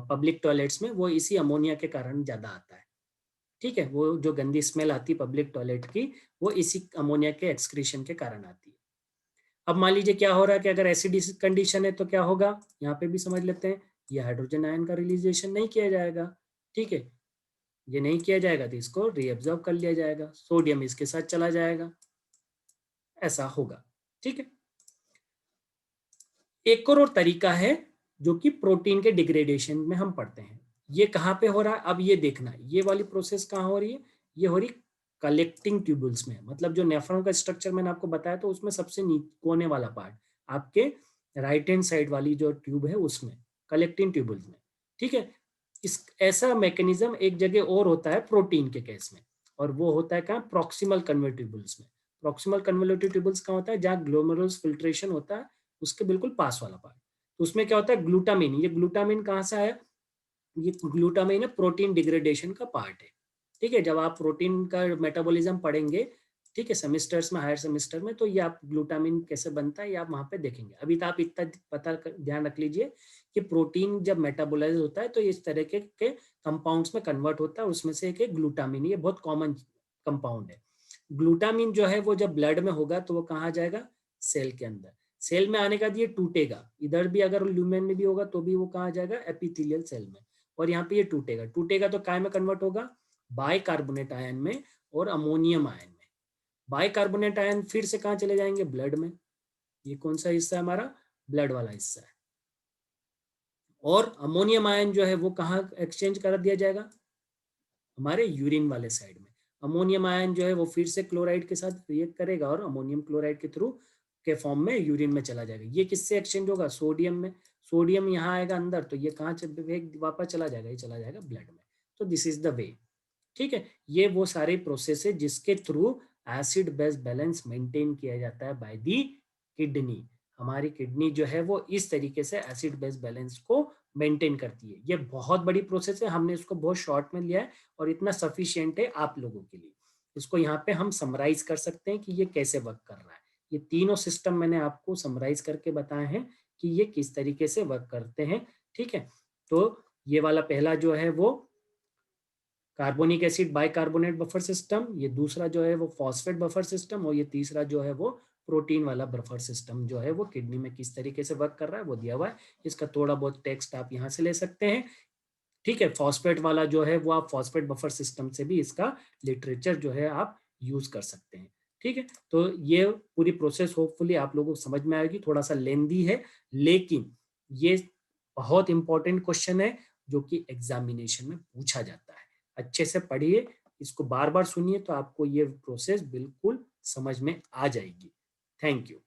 पब्लिक टॉयलेट्स में, वो इसी अमोनिया के कारण ज्यादा आता है। ठीक है, वो जो गंदी स्मेल आती है पब्लिक टॉयलेट की, वो इसी अमोनिया के एक्सक्रीशन के कारण आती है। अब मान लीजिए क्या हो रहा है कि अगर एसिडिक कंडीशन है तो क्या होगा, यहाँ पे भी समझ लेते हैं। ये हाइड्रोजन आयन का रिलीजेशन नहीं किया जाएगा। ठीक है, ये नहीं किया जाएगा तो इसको रीअब्जॉर्ब कर लिया जाएगा, सोडियम इसके साथ चला जाएगा, ऐसा होगा। ठीक है, एक और तरीका है जो कि प्रोटीन के डिग्रेडेशन में हम पढ़ते हैं। ये कहाँ पे हो रहा है, अब ये देखना, ये वाली प्रोसेस कहाँ हो रही है, ये हो रही कलेक्टिंग ट्यूबुल्स में। मतलब जो नेफ्रॉन का स्ट्रक्चर मैंने आपको बताया तो उसमें सबसे कोने वाला पार्ट, आपके राइट हैंड साइड वाली जो ट्यूब है उसमें, कलेक्टिंग ट्यूबुल्स में। ठीक है, इस ऐसा मैकेनिज्म एक जगह और होता है प्रोटीन के केस में, और वो होता है कहाँ, प्रॉक्सिमल कन्वर्टिबल्स में। प्रॉक्सिमल कन्वर्टिबल ट्यूबल्स कहाँ होता है, जहाँ ग्लोमेरुलस फिल्ट्रेशन होता है उसके बिल्कुल पास वाला पार्ट। तो उसमें क्या होता है, ग्लूटामिन। ये ग्लूटामिन कहाँ से आया, ये ग्लूटामिन है प्रोटीन डिग्रेडेशन का पार्ट है। ठीक है, जब आप प्रोटीन का मेटाबॉलिज्म पढ़ेंगे, ठीक है, सेमेस्टर्स में, हायर सेमेस्टर में, तो ये आप ग्लूटामिन कैसे बनता है ये आप वहां पे देखेंगे। अभी तो आप इतना पता ध्यान रख लीजिए कि प्रोटीन जब मेटाबोलाइज होता है तो इस तरह के कंपाउंड्स में कन्वर्ट होता है, उसमें से एक ग्लूटामिन। ये बहुत कॉमन कंपाउंड है। ग्लूटामिन जो है वो जब ब्लड में होगा तो वो कहाँ जाएगा, सेल के अंदर। सेल में आने का ये टूटेगा, इधर भी अगर ल्यूमेन में भी होगा तो भी वो कहाँ जाएगा, एपिथेलियल सेल में। और यहाँ पे ये टूटेगा, टूटेगा तो काय में कन्वर्ट होगा, बाइकार्बोनेट आयन में और अमोनियम आयन में। बाइकार्बोनेट आयन फिर से कहाँ चले जाएंगे, ब्लड में। ये कौन सा हिस्सा है हमारा, ब्लड वाला हिस्सा है। और अमोनियम आयन जो है वो कहाँ एक्सचेंज कर दिया जाएगा, हमारे यूरिन वाले साइड में। अमोनियम आयन जो है वो फिर से क्लोराइड के साथ रिएक्ट करेगा और अमोनियम क्लोराइड के थ्रू के फॉर्म में यूरिन में चला जाएगा। ये किससे एक्सचेंज होगा, सोडियम में। सोडियम यहाँ आएगा अंदर तो ये कहाँ वापस चला जाएगा, ये चला जाएगा ब्लड में। तो दिस इज द वे। ठीक है, ये वो सारे प्रोसेस है जिसके through acid base balance maintain किया जाता है बाय दी किडनी। हमारी किडनी जो है वो इस तरीके से एसिड बेस बैलेंस को मेंटेन करती है। ये बहुत बड़ी प्रोसेस है, हमने इसको बहुत शॉर्ट में लिया है और इतना सफिशिएंट है आप लोगों के लिए। इसको यहाँ पे हम समराइज कर सकते हैं कि ये कैसे वर्क कर रहा है। ये तीनों सिस्टम मैंने आपको समराइज करके बताए हैं कि ये किस तरीके से वर्क करते हैं। ठीक है, तो ये वाला पहला जो है वो carbonic acid bicarbonate buffer system, ये दूसरा जो है वो फॉस्फेट बफर सिस्टम, और ये तीसरा जो है वो प्रोटीन वाला बफर सिस्टम जो है वो किडनी में किस तरीके से वर्क कर रहा है वो दिया हुआ है। इसका थोड़ा बहुत टेक्स्ट आप यहाँ से ले सकते हैं। ठीक है, फॉस्फेट वाला जो है वो आप फॉस्फेट बफर सिस्टम से भी इसका लिटरेचर जो है आप यूज कर सकते हैं। ठीक है, तो ये पूरी प्रोसेस होपफुली आप लोगों को समझ में आएगी। थोड़ा सा लेंदी है, लेकिन ये बहुत इंपॉर्टेंट क्वेश्चन है जो कि एग्जामिनेशन में पूछा जाता है। अच्छे से पढ़िए, इसको बार बार सुनिए तो आपको ये प्रोसेस बिल्कुल समझ में आ जाएगी। Thank you.